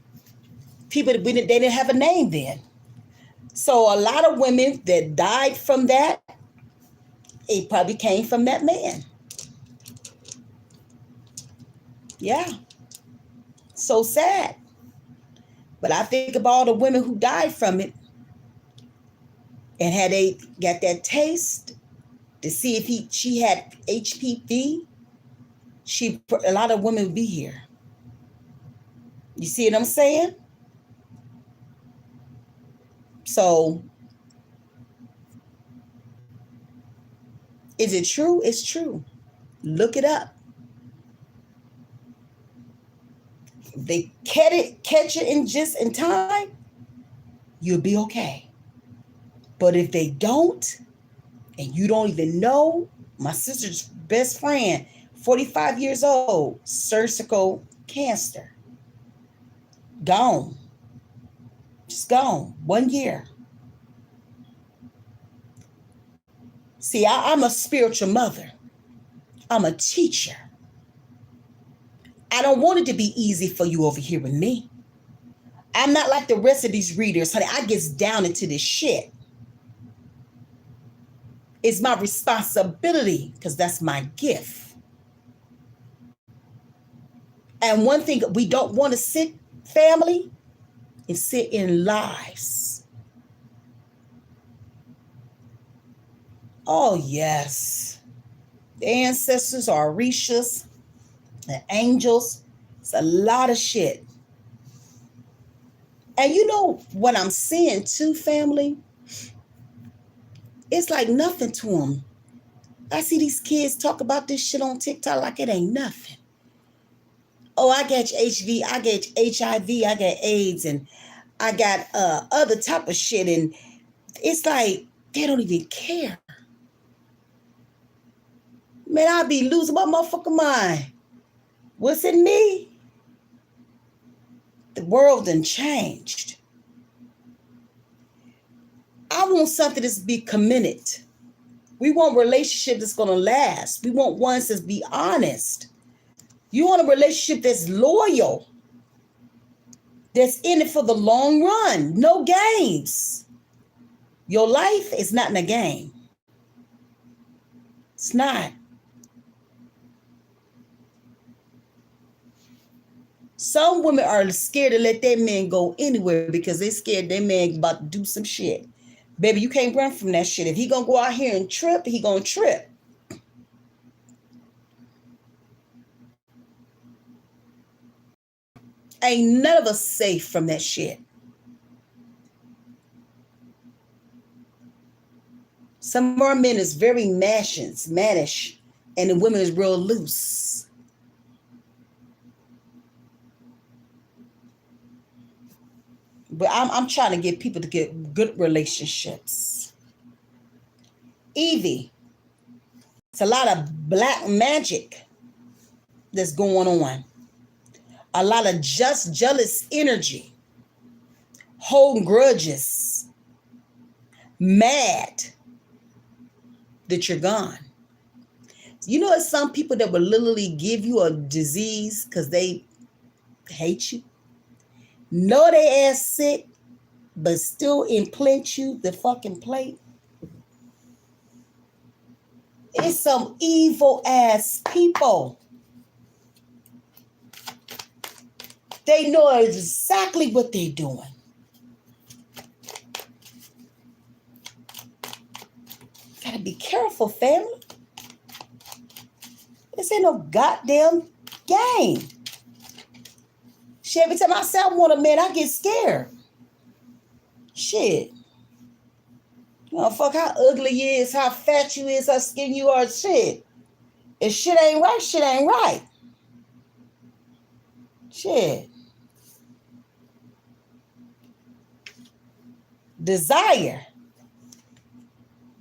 People, they didn't have a name then. So a lot of women that died from that, it probably came from that man. Yeah. So sad. But I think about all the women who died from it, and had they got that taste to see if she had HPV, a lot of women would be here. You see what I'm saying? So, is it true? It's true. Look it up. If they catch it in time, you'll be okay. But if they don't, and you don't even know, my sister's best friend, 45 years old, cervical cancer. Gone. Just gone. 1 year. See, I'm a spiritual mother. I'm a teacher. I don't want it to be easy for you over here with me. I'm not like the rest of these readers, honey. I get down into this shit. It's my responsibility because that's my gift. And one thing we don't want to sit, family, is sit in lies. Oh, yes. The ancestors are Orishas, the angels. It's a lot of shit. And you know what I'm seeing too, family? It's like nothing to them. I see these kids talk about this shit on TikTok like it ain't nothing. Oh, I got HV, I got HIV, I got AIDS, and I got other type of shit. And it's like they don't even care. Man, I be losing my motherfucking mind. What's in me? The world done changed. I want something that's be committed. We want relationships that's going to last. We want ones that's be honest. You want a relationship that's loyal, that's in it for the long run. No games. Your life is not in a game. It's not. Some women are scared to let their man go anywhere because they scared their man about to do some shit. Baby, you can't run from that shit. If he gonna go out here and trip, he gonna trip. Ain't none of us safe from that shit. Some of our men is very mannish, and the women is real loose. But I'm trying to get people to get good relationships. Evie, it's a lot of black magic that's going on. A lot of just jealous energy, holding grudges, mad that you're gone. You know, there's some people that will literally give you a disease because they hate you. Know they ass sick, but still implant you the fucking plate. It's some evil ass people. They know exactly what they're doing. Gotta be careful, family. This ain't no goddamn game. Shit, every time I say I want a man, I get scared. Shit. You know, fuck how ugly you is, how fat you is, how skinny you are, shit. If shit ain't right, shit ain't right. Shit. Desire.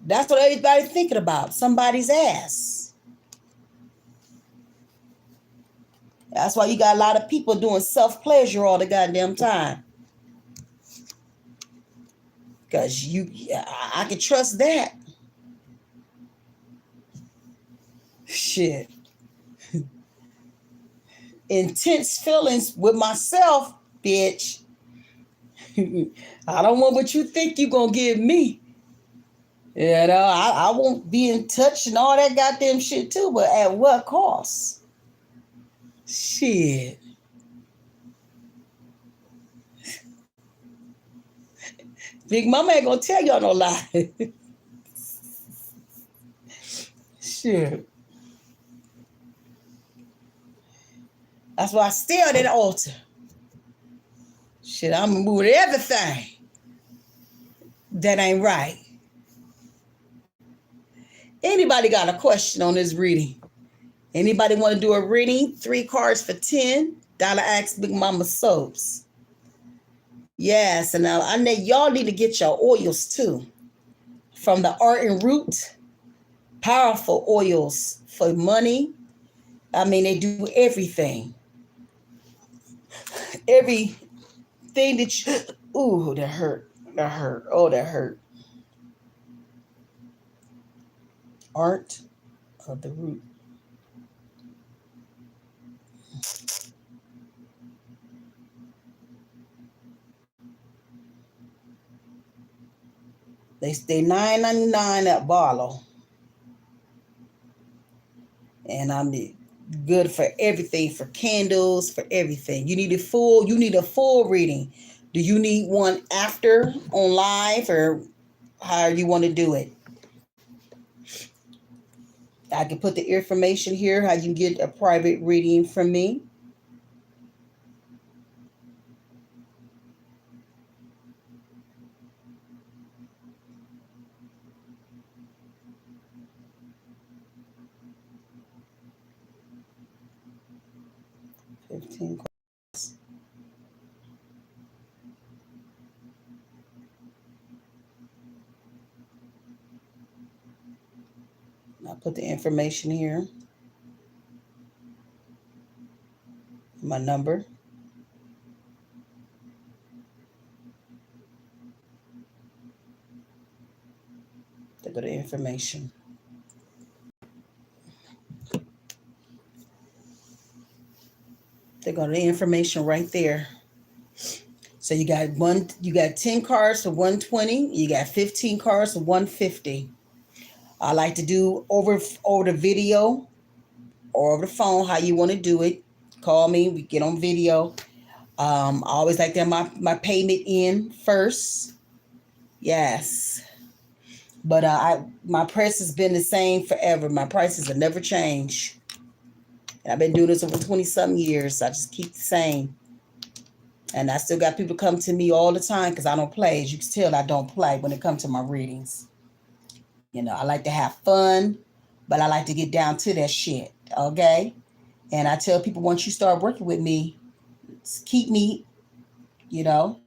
That's what everybody's thinking about. Somebody's ass. That's why you got a lot of people doing self-pleasure all the goddamn time. Because I can trust that. Shit. intense feelings with myself, bitch. I don't want what you think you gonna give me. You know, I won't be in touch and all that goddamn shit too, but at what cost? Shit. Big Mama ain't gonna tell y'all no lie. Shit. That's why I stay on that altar. Shit, I'm removing everything that ain't right. Anybody got a question on this reading? Anybody want to do a reading? 3 cards for $10. Askbigmomma soaps. Yes, and I know y'all need to get your oils too. From the Art and Root, powerful oils for money. I mean, they do everything. Everything that you, ooh, that hurt. That hurt. Oh, that hurt. Art of the Root. They stay $9.99 at Barlow. And I'm good for everything, for candles, for everything. You need a full reading. Do you need one after on live or how you want to do it? I can put the information here, how you can get a private reading from me. $15. I'll put the information here. My number. To go to information. They go to the information right there. So you got 10 cards for $120. You got 15 cards for $150. I like to do over the video or over the phone, how you want to do it. Call me, we get on video. I always like to have my payment in first. Yes. But my price has been the same forever. My prices have never changed. And I've been doing this over 20-something years. So I just keep the same. And I still got people come to me all the time because I don't play. As you can tell, I don't play when it comes to my readings. You know, I like to have fun, but I like to get down to that shit. Okay? And I tell people, once you start working with me, keep me, you know.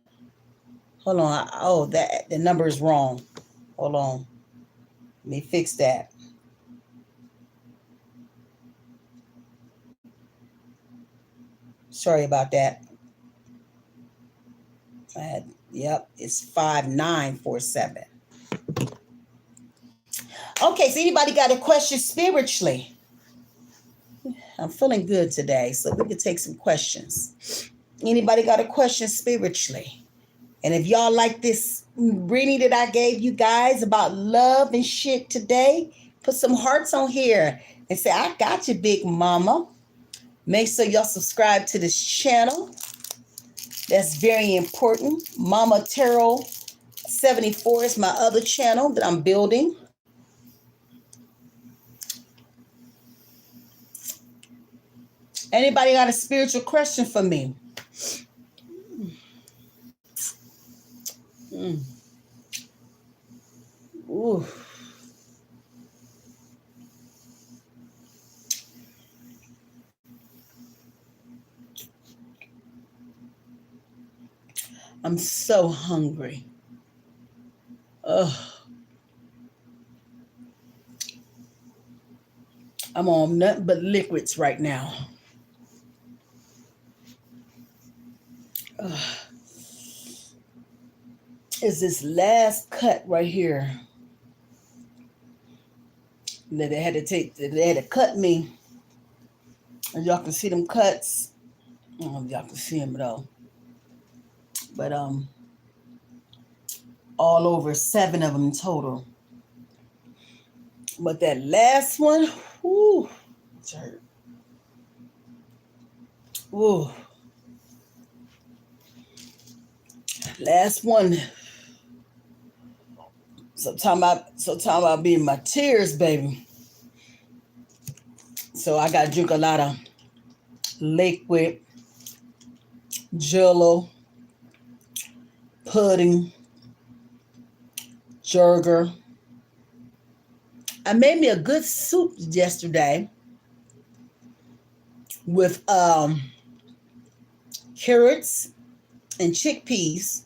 Hold on. Oh, the number is wrong. Hold on. Let me fix that. Sorry about that. Yep, it's 5947. Okay, so anybody got a question spiritually? I'm feeling good today, so we can take some questions. Anybody got a question spiritually? And if y'all like this reading that I gave you guys about love and shit today, put some hearts on here and say, I got you, Big Mama. Make sure y'all subscribe to this channel. That's very important. Mama Tarot 74 is my other channel that I'm building. Anybody got a spiritual question for me? Ooh. I'm so hungry. Ugh. I'm on nothing but liquids right now. Ugh. Is this last cut right here that they had to cut me And y'all can see them cuts. I don't know if y'all can see them though. But all over 7 of them in total. But that last one, whoo, it hurt. Ooh. Last one. So talking about being my tears, baby. So I gotta drink a lot of liquid, jello, pudding, sugar. I made me a good soup yesterday with carrots and chickpeas,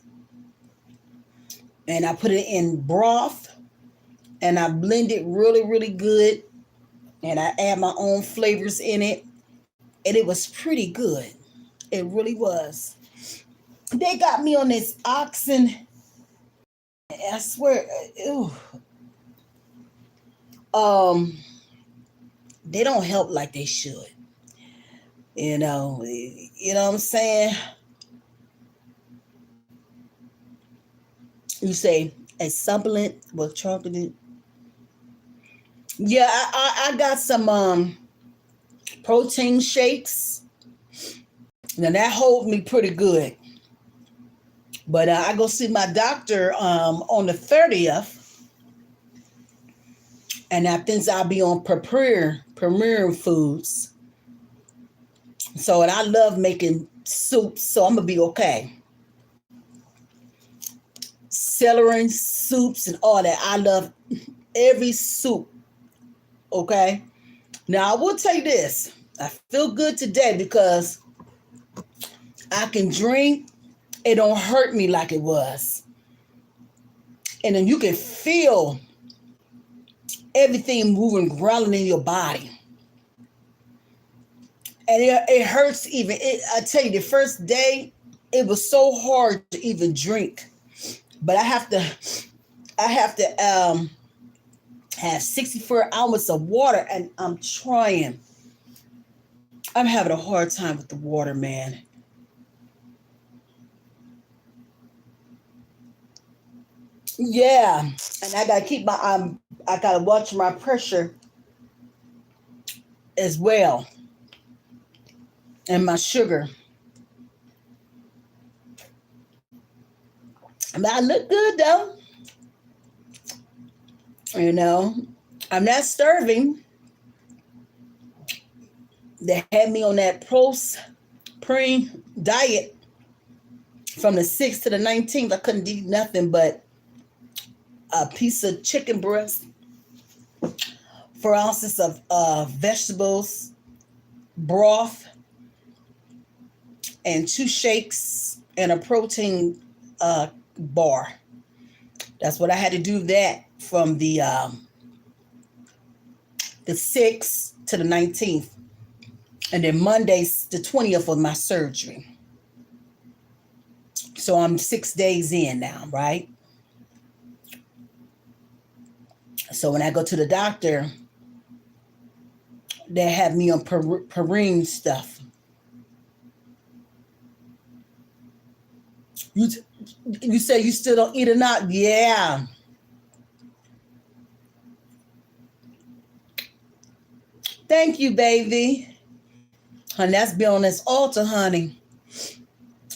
and I put it in broth, and I blend it really, really good, and I add my own flavors in it, and it was pretty good. It really was. They got me on this oxen. I swear, ew. They don't help like they should. You know what I'm saying? You say a supplement with chocolate. Yeah, I got some protein shakes. Now that holds me pretty good. But I go see my doctor on the 30th, and I think I'll be on Premier Foods. So, and I love making soups, so I'm gonna be okay. Celery soups and all that. I love every soup. Okay. Now I will tell you this. I feel good today because I can drink. It don't hurt me like it was. And then you can feel everything moving, growling in your body. And it hurts even. I tell you, the first day, it was so hard to even drink. But I have to have 64 ounces of water, and I'm trying. I'm having a hard time with the water, man. Yeah, and I gotta keep I gotta watch my pressure as well, and my sugar. I mean, I look good though. You know, I'm not starving. They had me on that pre diet from the 6th to the 19th. I couldn't eat nothing but a piece of chicken breast, 4 ounces of vegetables, broth, and 2 shakes and a protein bar. That's what I had to do that from the 6th to the 19th. And then Monday's the 20th of my surgery. So I'm 6 days in now, right? So when I go to the doctor, they have me on Perrine stuff. You say you still don't eat or not? Yeah. Thank you, baby. Honey, that's be on this altar, honey.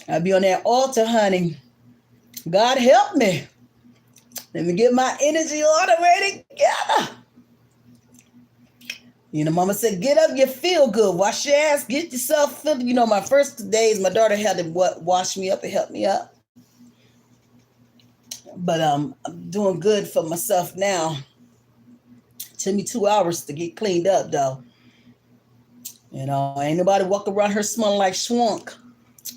I'll be on that altar, honey. God help me. Let me get my energy all the way together. You know, mama said, get up, you feel good. Wash your ass, get yourself filled. You know, my first days, my daughter had to wash me up and help me up. But I'm doing good for myself now. It took me 2 hours to get cleaned up, though. You know, ain't nobody walk around here smelling like schwunk.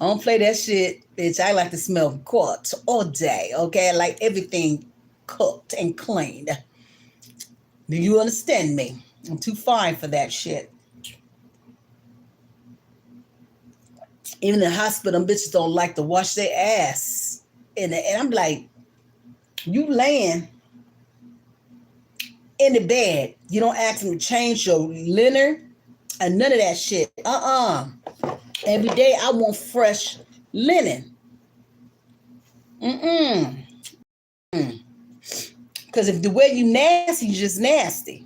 I don't play that shit, bitch. I like to smell cooked all day, okay? I like everything cooked and cleaned. Do you understand me? I'm too fine for that shit. Even in the hospital, bitches don't like to wash their ass. And I'm like, you laying in the bed. You don't ask them to change your linen. And none of that shit. Every day I want fresh linen. Because if the way you nasty, you just nasty.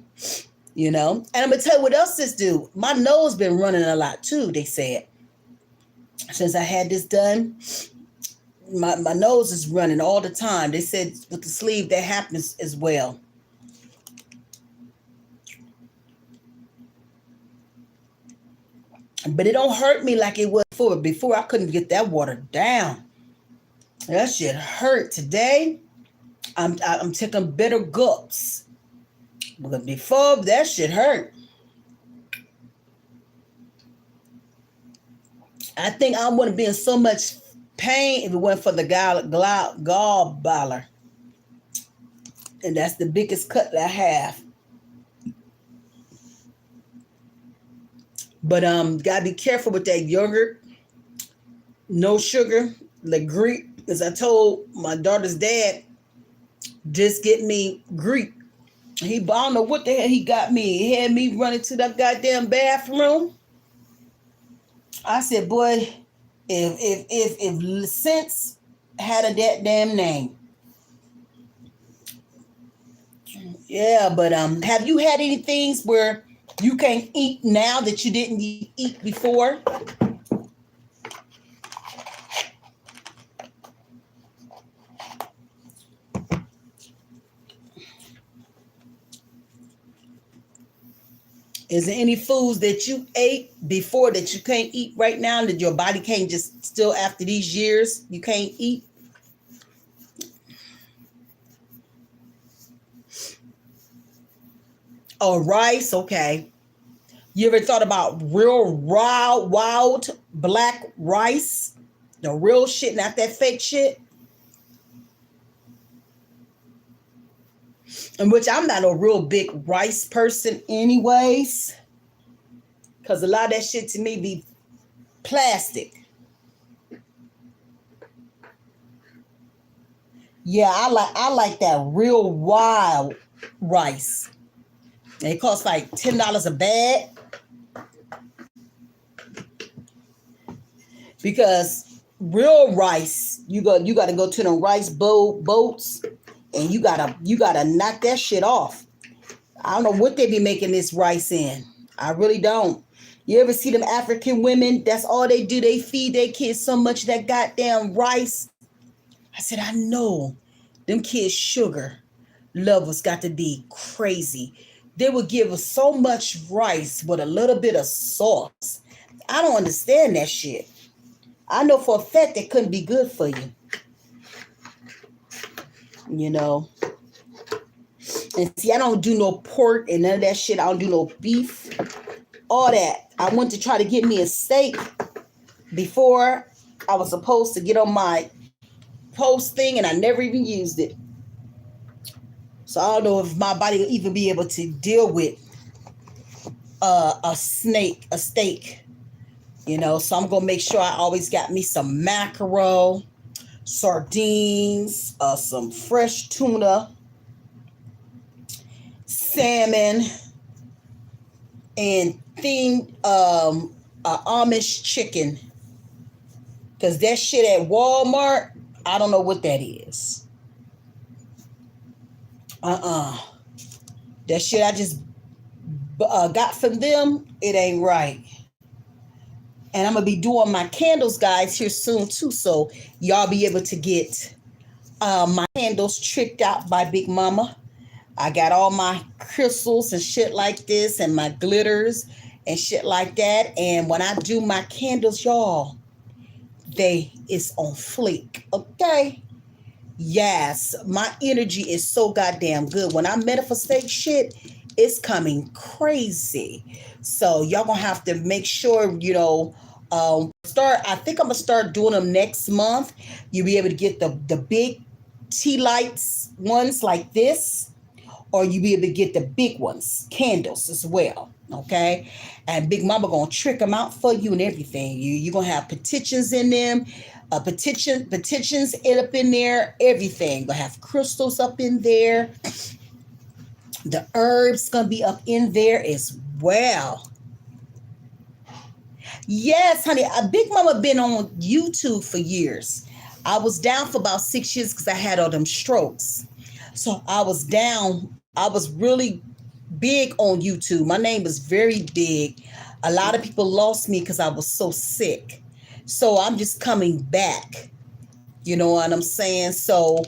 You know? And I'm going to tell you what else this do. My nose been running a lot too, they said. Since I had this done, my nose is running all the time. They said with the sleeve that happens as well. But it don't hurt me like it was before. Before I couldn't get that water down. That shit hurt. Today, I'm taking bitter gulps. But before, that shit hurt. I think I wouldn't be in so much pain if it went for the gallbladder. And that's the biggest cut that I have. But gotta be careful with that yogurt. No sugar, like Greek. As I told my daughter's dad, just get me Greek. I don't know what the hell he got me. He had me running to that goddamn bathroom. I said, boy, if sense had that damn name. Yeah, but have you had any things where you can't eat now that you didn't eat before? Is there any foods that you ate before that you can't eat right now, that your body can't just still after these years you can't eat? Oh, rice, okay. You ever thought about real wild black rice? The real shit, not that fake shit? In which I'm not a real big rice person anyways. Because a lot of that shit to me be plastic. Yeah, I like that real wild rice. And it costs like $10 a bag. Because real rice, you got to go to the rice boats, and you gotta knock that shit off. I don't know what they be making this rice in. I really don't. You ever see them African women? That's all they do. They feed their kids so much of that goddamn rice. I said, I know. Them kids' sugar levels got to be crazy. They would give us so much rice with a little bit of sauce. I don't understand that shit. I know for a fact that couldn't be good for you. You know. And see, I don't do no pork and none of that shit. I don't do no beef. All that. I went to try to get me a steak before I was supposed to get on my post thing, and I never even used it. So I don't know if my body will even be able to deal with a steak. You know, so I'm going to make sure I always got me some mackerel, sardines, some fresh tuna, salmon, and Amish chicken. Because that shit at Walmart, I don't know what that is. That shit I just got from them, it ain't right. And I'm going to be doing my candles, guys, here soon, too. So y'all be able to get my candles tricked out by Big Mama. I got all my crystals and shit like this and my glitters and shit like that. And when I do my candles, y'all, it's on fleek. Okay? Yes, my energy is so goddamn good. When I manifest shit, it's coming crazy. So y'all gonna have to make sure, you know, I think I'm gonna start doing them next month. You'll be able to get the big tea lights ones like this, or you'll be able to get the big ones, candles as well. Okay, and Big Mama gonna trick them out for you and everything. You're gonna have petitions in them, petitions up in there, everything. Gonna have crystals up in there. The herbs gonna be up in there as well. Yes, honey. Big Mama been on YouTube for years. I was down for about 6 years because I had all them strokes. So I was down. I was really big on YouTube. My name was very big. A lot of people lost me because I was so sick. So I'm just coming back. You know what I'm saying? So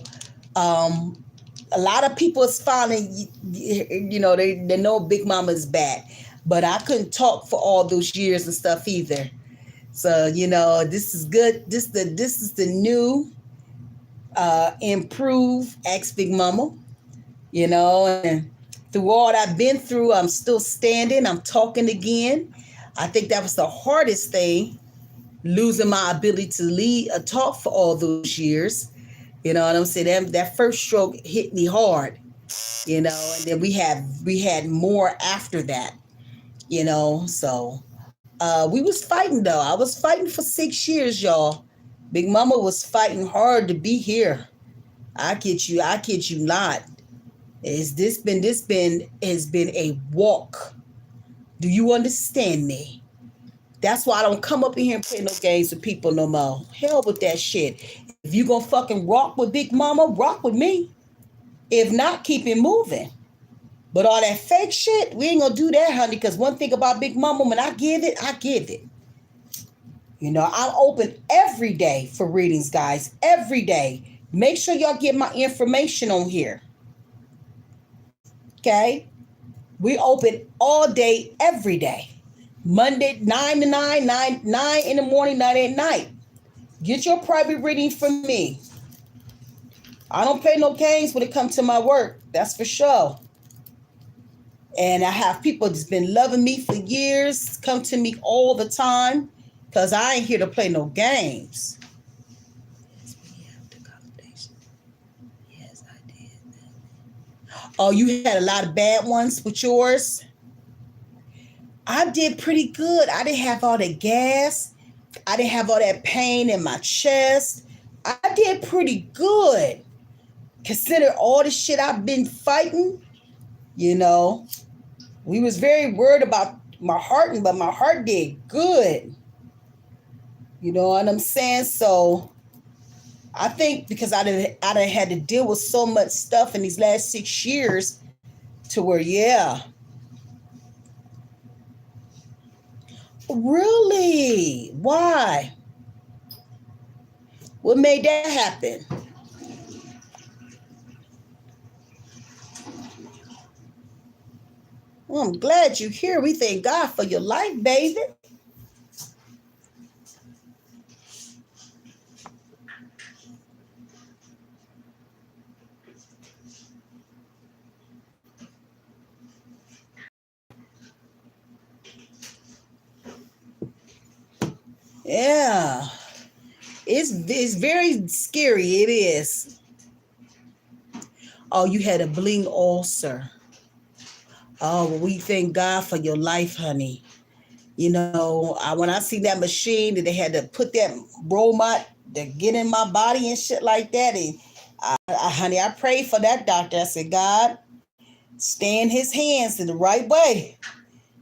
um, a lot of people is finally, they know Big Mama is back. But I couldn't talk for all those years and stuff either. So this is good. This is the new improved Askbigmomma. And through all I've been through, I'm still standing. I'm talking again. I think that was the hardest thing, losing my ability to lead a talk for all those years. You know what I'm saying? That first stroke hit me hard. And then we had more after that. So we was fighting though. I was fighting for 6 years, y'all. Big Mama was fighting hard to be here. I kid you not. This has been a walk. Do you understand me? That's why I don't come up in here and play no games with people no more. Hell with that shit. If you gonna fucking rock with Big Mama, rock with me. If not, keep it moving. But all that fake shit, we ain't gonna do that, honey. Because one thing about Big Mama, when I give it, I give it. I'm open every day for readings, guys. Every day. Make sure y'all get my information on here. Okay? We open all day, every day. Monday, 9 to 9, 9 in the morning, 9 at night. Get your private reading from me. I don't play no games when it comes to my work. That's for sure. And I have people that's been loving me for years, come to me all the time, because I ain't here to play no games. Yes, I did. Oh, you had a lot of bad ones with yours? I did pretty good. I didn't have all that gas. I didn't have all that pain in my chest. I did pretty good. Consider all the shit I've been fighting. We was very worried about my heart, but my heart did good. You know what I'm saying? So I think because I done had to deal with so much stuff in these last 6 years to where, yeah. Really? Why? What made that happen? Well, I'm glad you're here. We thank God for your life, baby. Yeah. It's very scary. It is. Oh, you had a bling ulcer. Oh, well, we thank God for your life, honey. When I see that machine that they had to put that robot to get in my body and shit like that, and honey, I prayed for that doctor. I said, God, stay in His hands in the right way.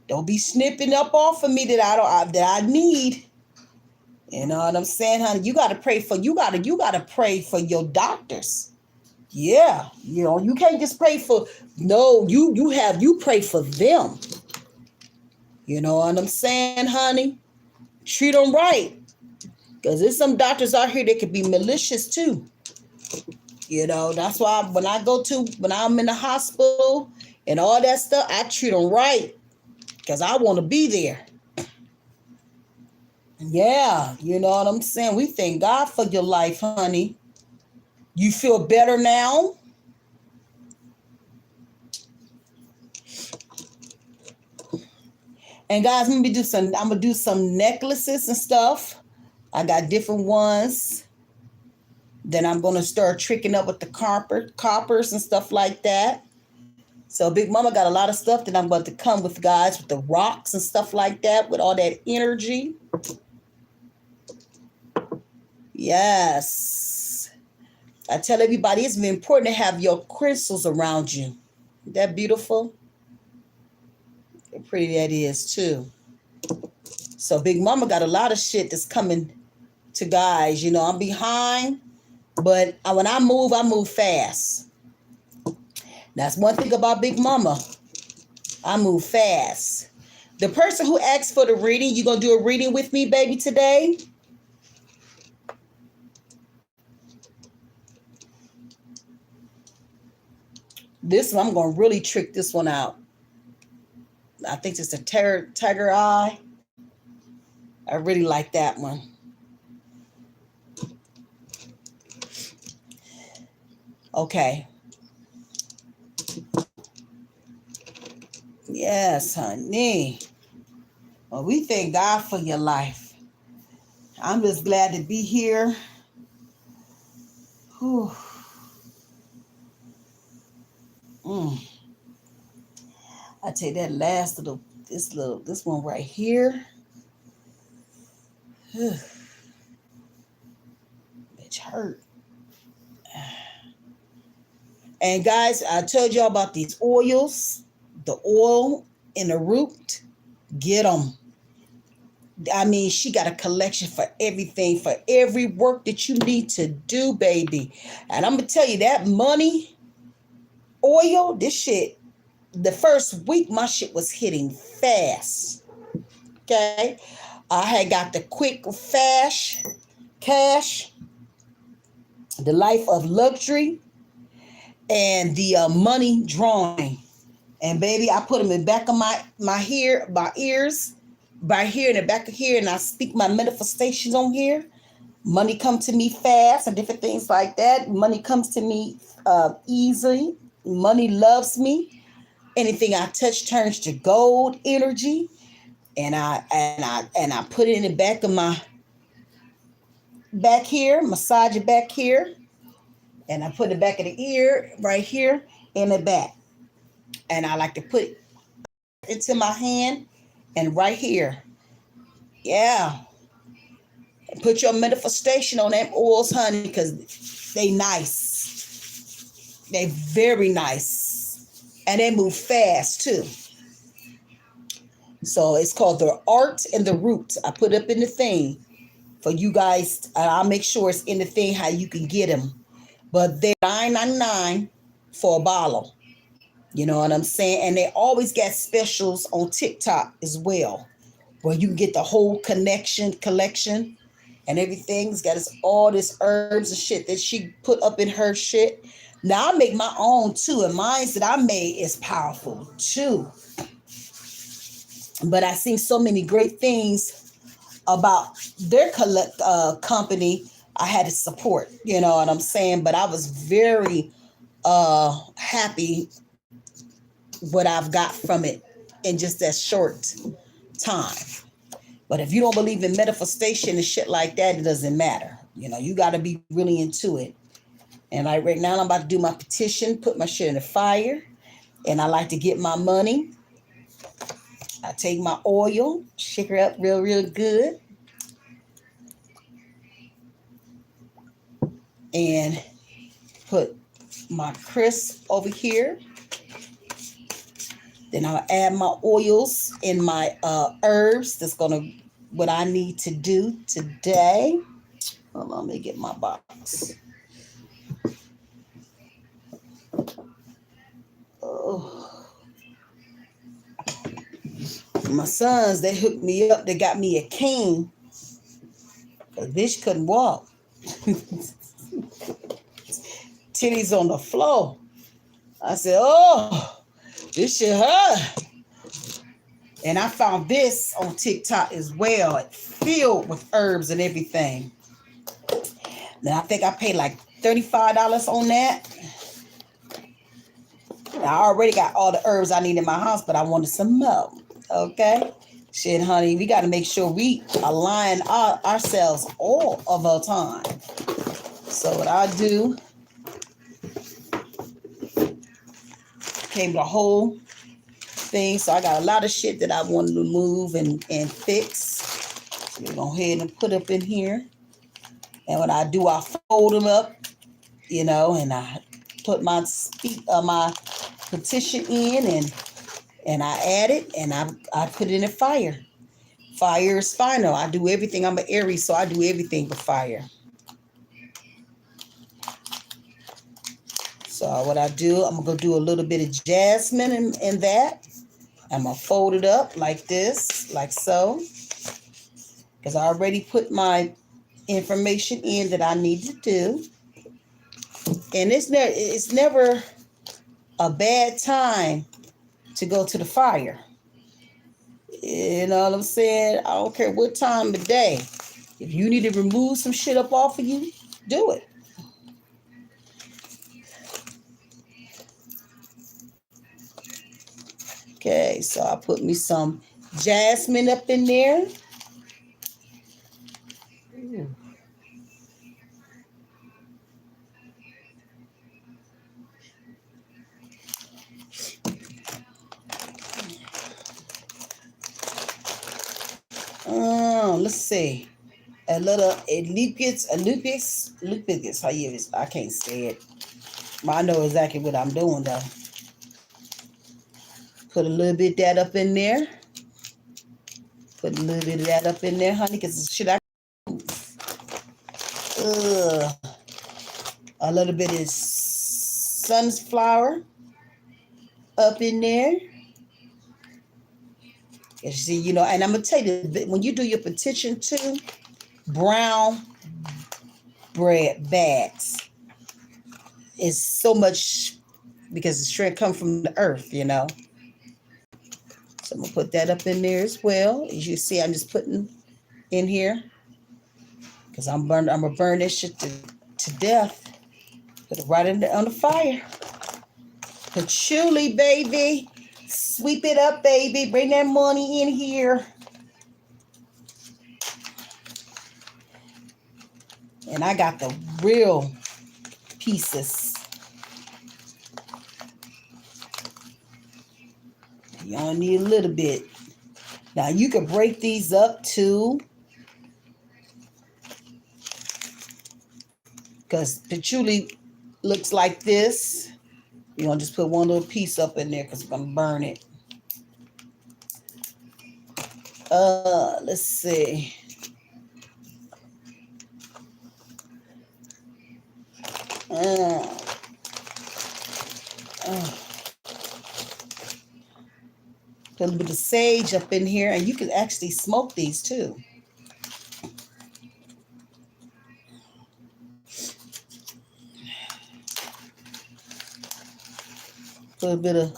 Don't be snipping up off of me that I need. You know what I'm saying, honey? You gotta pray for you gotta pray for your doctors. Yeah, you can't just pray for you pray for them. You know what I'm saying, honey? Treat them right. Because there's some doctors out here that could be malicious too. That's why when I'm in the hospital and all that stuff, I treat them right. Because I want to be there. Yeah, you know what I'm saying? We thank God for your life, honey. You feel better now? And guys, I'm gonna do some necklaces and stuff. I got different ones. Then I'm gonna start tricking up with the coppers and stuff like that. So Big Mama got a lot of stuff that I'm going to come with, guys, with the rocks and stuff like that, with all that energy. Yes. I tell everybody it's important to have your crystals around you. Isn't that beautiful? How pretty that is too. So Big Mama got a lot of shit that's coming to guys. You know, I'm behind, but when I move fast. That's one thing about Big Mama. I move fast. The person who asked for the reading, you gonna do a reading with me, baby, today? This one, I'm gonna really trick this one out. I think it's a tiger eye. I really like that one. Okay. Yes, honey. Well, we thank God for your life. I'm just glad to be here. Whew. I take that last this one right here. Bitch hurt. And guys, I told y'all about these oils, the oil in the root. Get them. I mean, she got a collection for everything, for every work that you need to do, baby. And I'm going to tell you that money, oil, this shit, the first week, my shit was hitting fast. Okay. I had got the quick, fast cash, the life of luxury, and the money drawing. And baby, I put them in the back of my ears, by here in the back of here, and I speak my manifestations on here. Money come to me fast and different things like that. Money comes to me easily. Money loves me. Anything I touch turns to gold energy. And I put it in the back of my back here, massage it back here. And I put the back of the ear right here in the back. And I like to put it into my hand and right here. Yeah. Put your manifestation on them oils, honey, because they nice. They very nice. And they move fast too. So it's called the art and the root. I put up in the thing for you guys. I'll make sure it's in the thing how you can get them. But they're $9.99 for a bottle. You know what I'm saying? And they always got specials on TikTok as well, where you can get the whole collection and everything's got all this herbs and shit that she put up in her shit. Now I make my own too, and mine that I made is powerful too. But I seen so many great things about their company. I had to support, you know what I'm saying? But I was very happy what I've got from it in just that short time. But if you don't believe in manifestation and shit like that, it doesn't matter. You know, you got to be really into it. And like right now, I'm about to do my petition, put my shit in the fire. And I like to get my money. I take my oil, shake her up real, real good. And put my crisp over here. Then I'll add my oils and my herbs. That's what I need to do today. Hold on, let me get my box. Oh. My sons, they hooked me up. They got me a cane. The bitch couldn't walk. Titties on the floor. I said, oh, this shit hurt. And I found this on TikTok as well, filled with herbs and everything. Now I think I paid like $35 on that. Now, I already got all the herbs I need in my house, but I wanted some more. Okay? Shit, honey, we got to make sure we align ourselves all of our time. So what I do, came the whole thing. So I got a lot of shit that I wanted to move and fix. So we're going to go ahead and put up in here. And what I do, I fold them up, you know, and I put my petition in and I add it and I put it in the fire Fire is final. I do everything. I'm an Aries, so I do everything with fire. So what I do, I'm going to do a little bit of jasmine in that. I'm going to fold it up like this, like so. Because I already put my information in that I need to do. And it's never a bad time to go to the fire. You know what I'm saying? I don't care what time of day. If you need to remove some shit up off of you, do it. Okay, so I put me some jasmine up in there. Let's see. A little lupus, how you I can't say it. But I know exactly what I'm doing though. Put a little bit of that up in there. Put a little bit of that up in there, honey, because shit I a little bit of sunflower up in there. You see, you know, and I'm gonna tell you, when you do your petition too, brown bread bags is so much because the strength comes from the earth, you know. So I'm gonna put that up in there as well. As you see, I'm just putting in here because I'm gonna burn this shit to death. Put it right on the fire. Patchouli, baby. Sweep it up, baby. Bring that money in here. And I got the real pieces. You only need a little bit. Now you can break these up too. Because patchouli looks like this. You're going to just put one little piece up in there because I'm going to burn it. Let's see. Put a little bit of sage up in here, and you can actually smoke these too. Put a bit of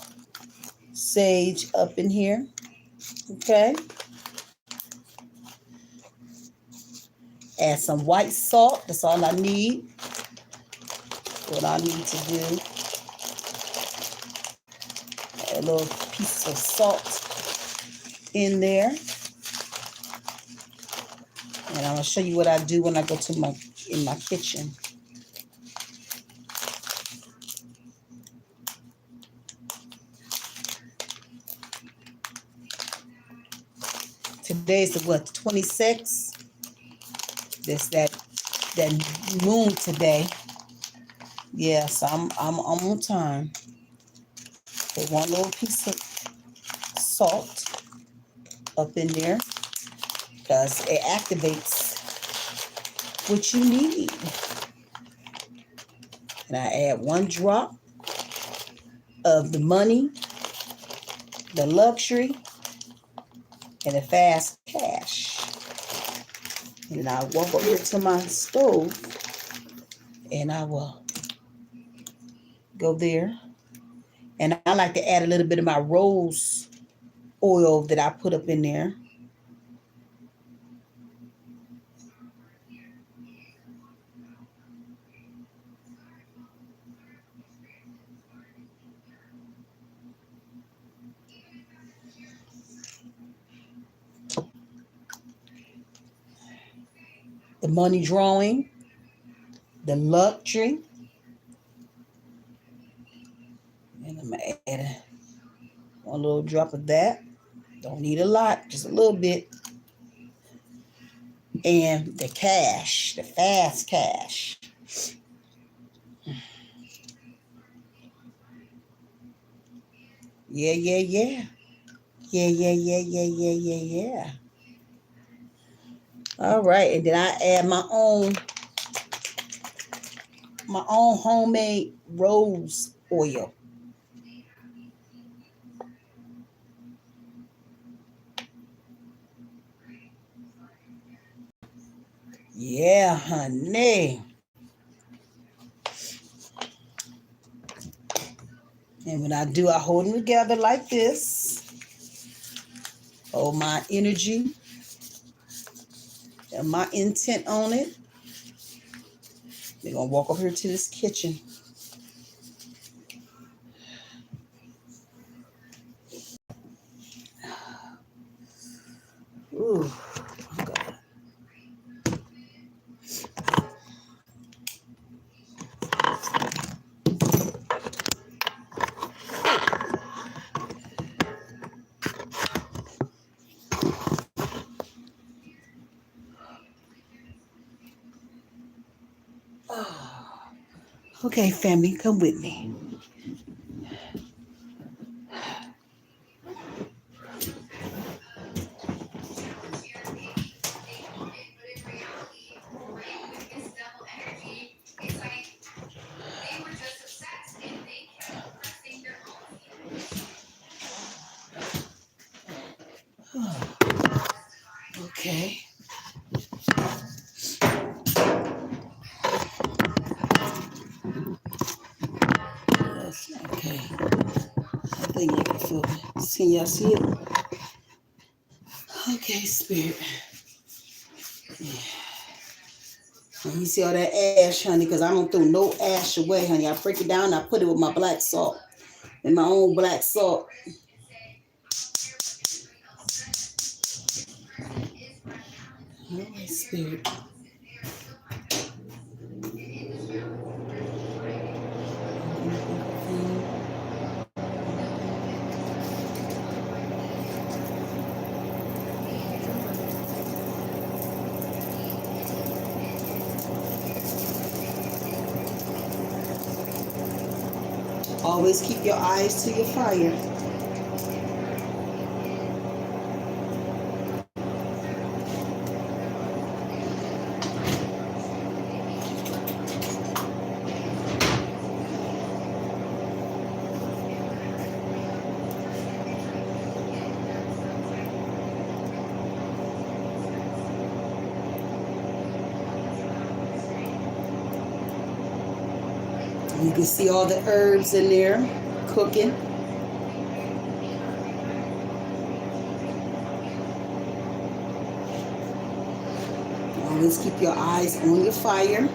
sage up in here. Okay. Add some white salt. That's all I need. What I need to do. Add a little piece of salt in there. And I'm going to show you what I do when I go to my kitchen. Today's the what, 26th? There's that moon today. Yeah, so I'm on time. Put one little piece of salt up in there because it activates what you need. And I add one drop of the money, the luxury, and the fast cash. And I walk over to my stove and I will go there. And I like to add a little bit of my rose oil that I put up in there. The money drawing, the luxury. And I'm going to add one little drop of that. Don't need a lot, just a little bit. And the cash, the fast cash. Yeah. Yeah. All right, and then I add my own homemade rose oil. Yeah, honey. And when I do, I hold them together like this. Hold my energy and my intent on it. We're going to walk over here to this kitchen. Ooh, my God. Okay, family, come with me. Okay. Yes, okay. I think you can feel it. Can y'all see it? Okay, spirit. Yeah. And you see all that ash, honey, because I don't throw no ash away, honey. I break it down and I put it with my black salt. And my own black salt. Holy Spirit. Always keep your eyes to your fire. You can see all the herbs in there cooking. Always keep your eyes on your fire.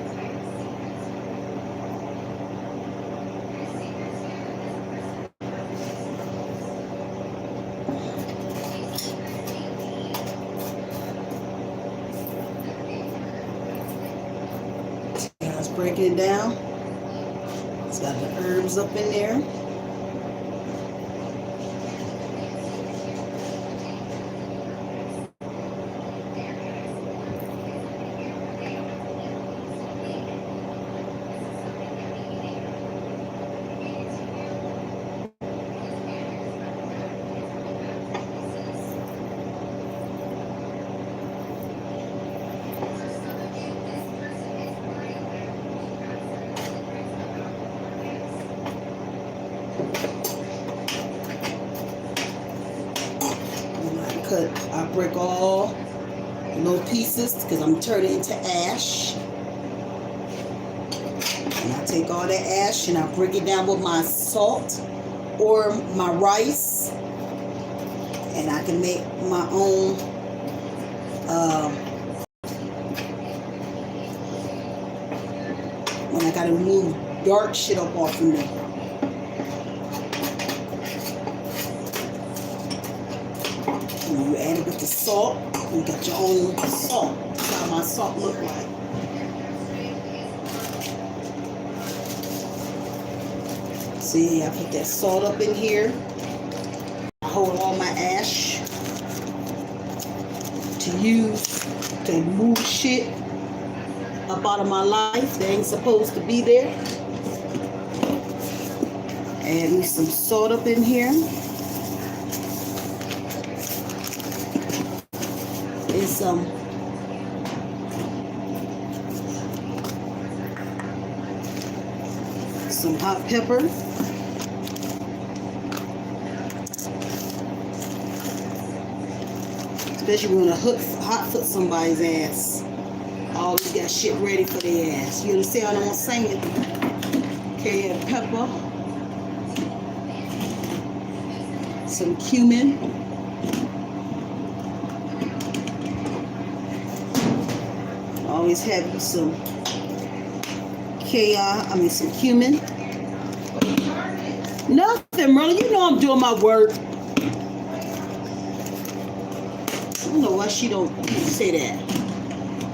I was breaking it down. It's got the herbs up in there. I break all little pieces because I'm turning it into ash. And I take all that ash and I break it down with my salt or my rice. And I can make my own when I gotta remove dark shit up off of me. And you add it with the salt. You got your own salt. That's how my salt look like. See, I put that salt up in here. I hold all my ash to use to move shit up out of my life that ain't supposed to be there. Add me some salt up in here. And some some hot pepper. Especially when a hot foot somebody's ass. Always got shit ready for their ass. You understand what I'm saying? Okay, pepper. Some cumin. Always have you some some cumin. Nothing, Merlin. You know I'm doing my work. I don't know why she don't say that.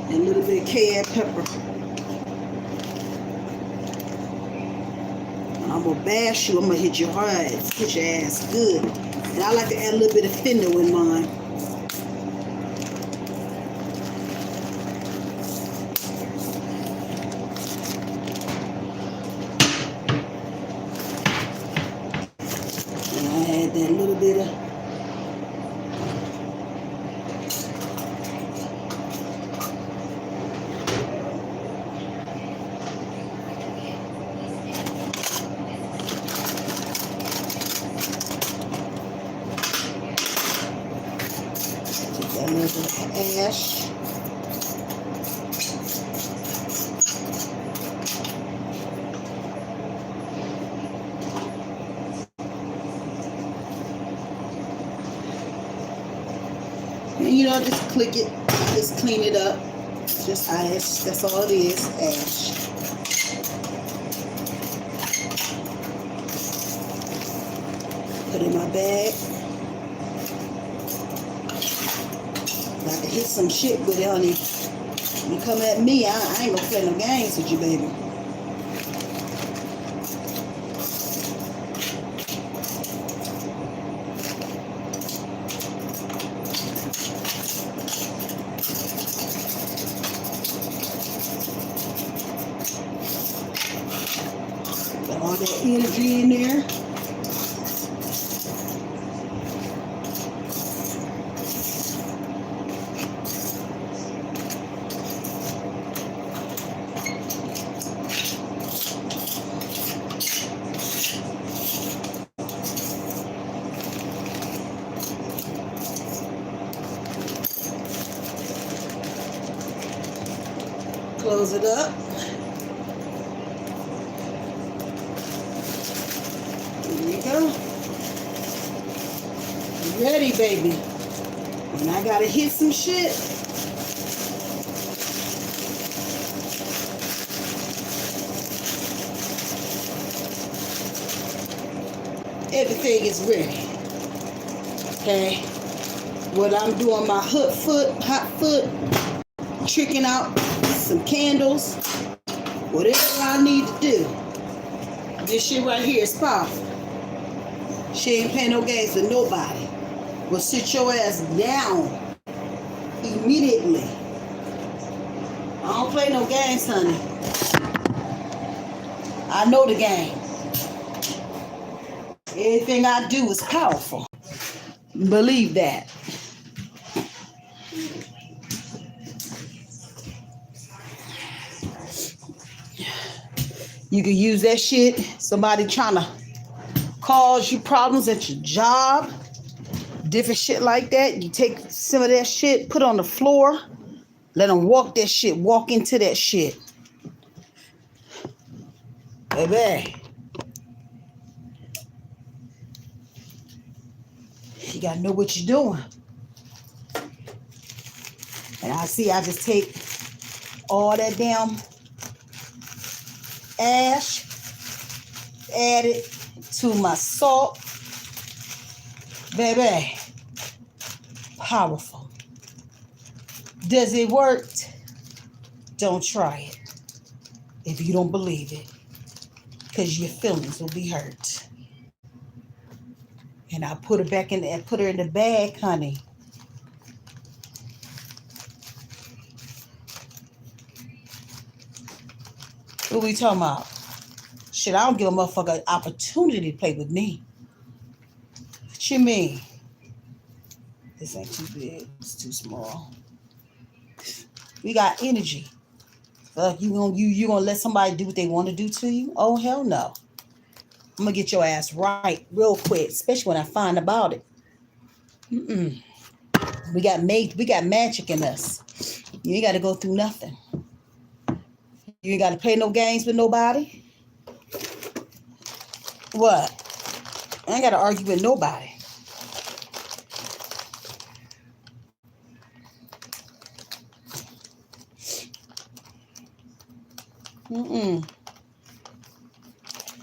And a little bit of cayenne pepper. I'm gonna bash you. I'm gonna hit your hard, hit your ass good. And I like to add a little bit of fennel in mine. And I add that little bit of ash. And you know, just click it, just clean it up. Just ash, that's all it is, ash. Put in my bag. Got to hit some shit with it, honey. You come at me, I ain't gonna play no games with you, baby. Got all that energy in there. Close it up. There you go. Ready, baby. And I gotta hit some shit. Everything is ready. Okay. What I'm doing, my hot foot, tricking out some candles, whatever I need to do. This shit right here is powerful. She ain't playing no games with nobody. Will sit your ass down immediately. I don't play no games, honey. I know the game. Everything I do is powerful. Believe that. You can use that shit. Somebody trying to cause you problems at your job. Different shit like that. You take some of that shit, put on the floor. Let them walk that shit. Walk into that shit. Baby. You gotta know what you're doing. And I just take all that damn ash, add it to my salt. Baby, powerful. Does it work? Don't try it if you don't believe it, because your feelings will be hurt. And I put her back in there, put her in the bag, honey. What we talking about? Shit, I don't give a motherfucker an opportunity to play with me. What you mean? This ain't too big. It's too small. We got energy. Fuck, you gonna let somebody do what they want to do to you? Oh hell no. I'm gonna get your ass right real quick, especially when I find about it. Mm-mm. We got magic in us. You ain't got to go through nothing. You ain't got to play no games with nobody. What? I ain't got to argue with nobody. Mm-mm.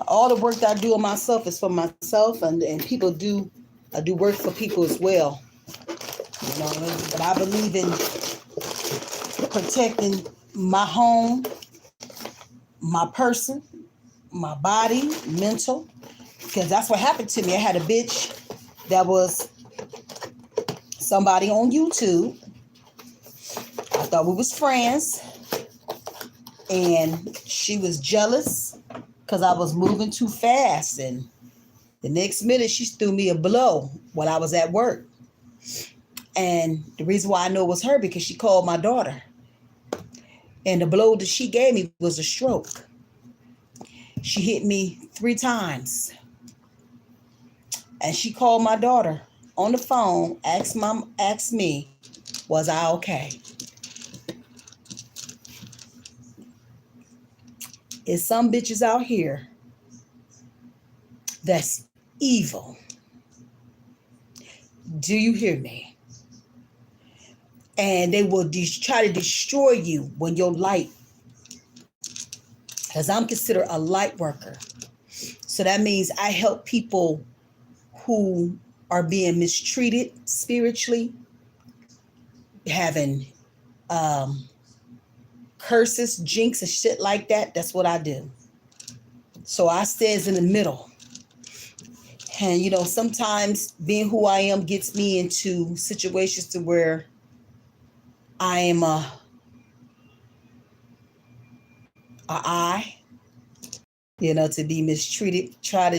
All the work that I do on myself is for myself, and people do. I do work for people as well. You know, but I believe in protecting my home, my person, my body, mental, because that's what happened to me. I had a bitch that was somebody on YouTube. I thought we was friends, and she was jealous because I was moving too fast, and the next minute she threw me a blow while I was at work. And the reason why I know it was her, because she called my daughter, and the blow that she gave me was a stroke. She hit me 3 times, and she called my daughter on the phone, asked me, was I okay? It's some bitches out here that's evil. Do you hear me? And they will try to destroy you when your light, because I'm considered a light worker. So that means I help people who are being mistreated spiritually, having curses, jinx, and shit like that. That's what I do. So I stays in the middle. And you know, sometimes being who I am gets me into situations to where I am a eye, you know, to be mistreated, try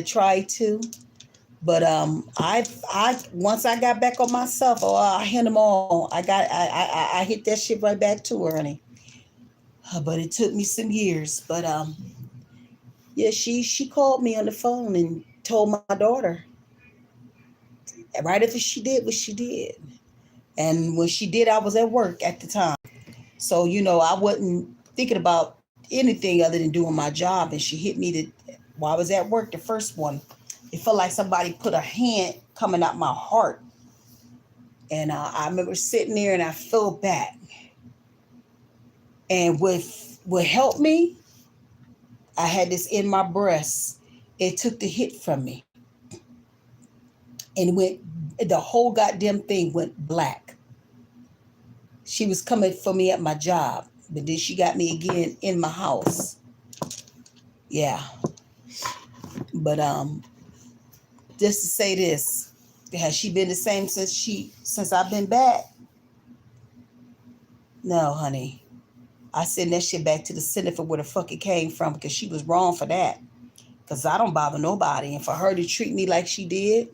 to. But I once I got back on myself, oh, I hit them all. I hit that shit right back to her, honey. But it took me some years. But yeah, she called me on the phone and told my daughter right after she did what she did. And when she did, I was at work at the time. So, you know, I wasn't thinking about anything other than doing my job. And she hit me while I was at work, the first one. It felt like somebody put a hand coming out my heart. And I remember sitting there and I fell back. And what helped me, I had this in my breast. It took the hit from me. And the whole goddamn thing went black. She was coming for me at my job, but then she got me again in my house. Yeah. But just to say this, has she been the same since I've been back? No, honey. I send that shit back to the center for where the fuck it came from, because she was wrong for that. Because I don't bother nobody. And for her to treat me like she did,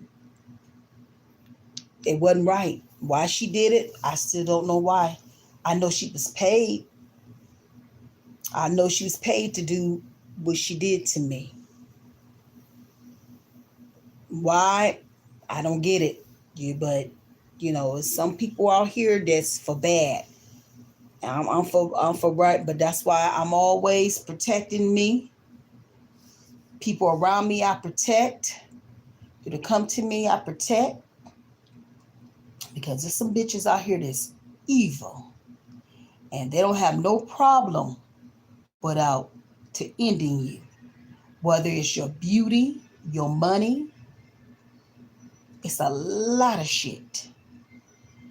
it wasn't right. Why she did it, I still don't know why. I know she was paid. I know she was paid to do what she did to me. Why? I don't get it. But you know, some people out here that's for bad. I'm for right, but that's why I'm always protecting me. People around me, I protect. To come to me, I protect. Because there's some bitches out here that's evil. And they don't have no problem without to ending you. Whether it's your beauty, your money, it's a lot of shit.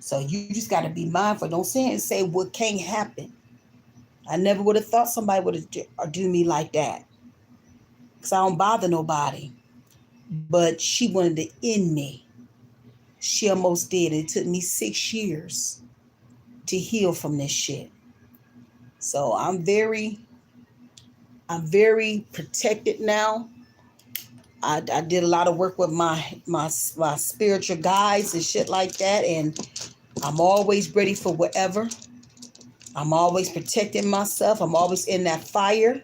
So you just got to be mindful. Don't sit and say what can't happen. I never would have thought somebody would have do me like that. Because I don't bother nobody. But she wanted to end me. She almost did. It took me 6 years to heal from this shit. So I'm very protected now. I did a lot of work with my spiritual guides and shit like that, and I'm always ready for whatever. I'm always protecting myself. I'm always in that fire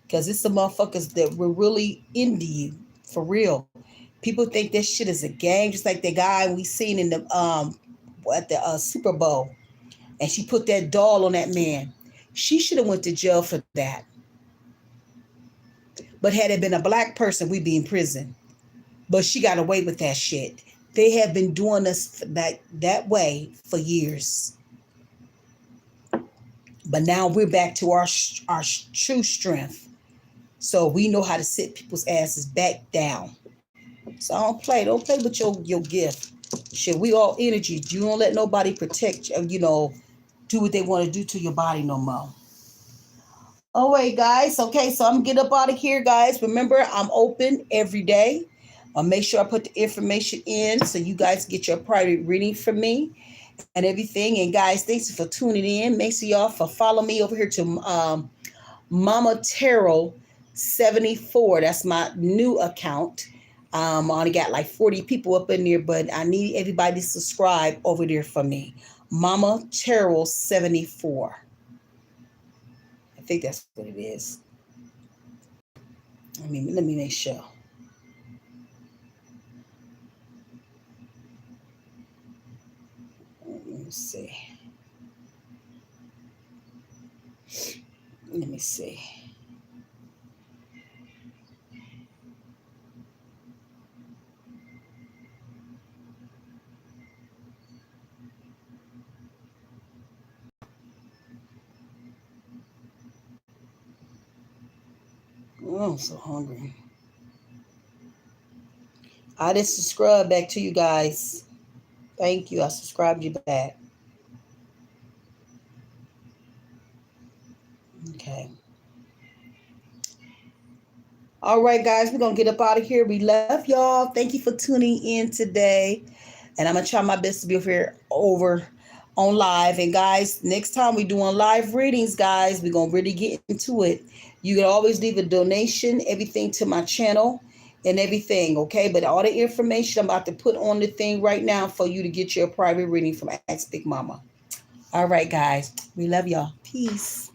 because it's the motherfuckers that were really into you for real. People think this shit is a game, just like the guy we seen in the at the Super Bowl, and she put that doll on that man. She should have went to jail for that. But had it been a black person, we'd be in prison. But she got away with that shit. They have been doing us that way for years. But now we're back to our true strength. So we know how to sit people's asses back down. So don't play. Don't play with your gift. Shit, we all energy. You don't let nobody protect you, do what they want to do to your body no more. All right, guys. Okay, so I'm gonna get up out of here, guys. Remember, I'm open every day. I'll make sure I put the information in so you guys get your private reading from me and everything. And guys, thanks for tuning in. Make sure y'all follow me over here to Mama Tarot 74. That's my new account. I only got like 40 people up in there, but I need everybody to subscribe over there for me. Mama Tarot 74. I think that's what it is. Let me make sure. Let me see. Let me see. Oh, I'm so hungry. I just subscribed back to you guys. Thank you. I subscribed you back. Okay. All right, guys, we're going to get up out of here. We love y'all. Thank you for tuning in today. And I'm going to try my best to be over on live. And guys, next time we're doing live readings, guys, we're going to really get into it. You can always leave a donation, everything to my channel and everything, okay? But all the information I'm about to put on the thing right now for you to get your private reading from Askbigmomma. All right, guys, we love y'all. Peace.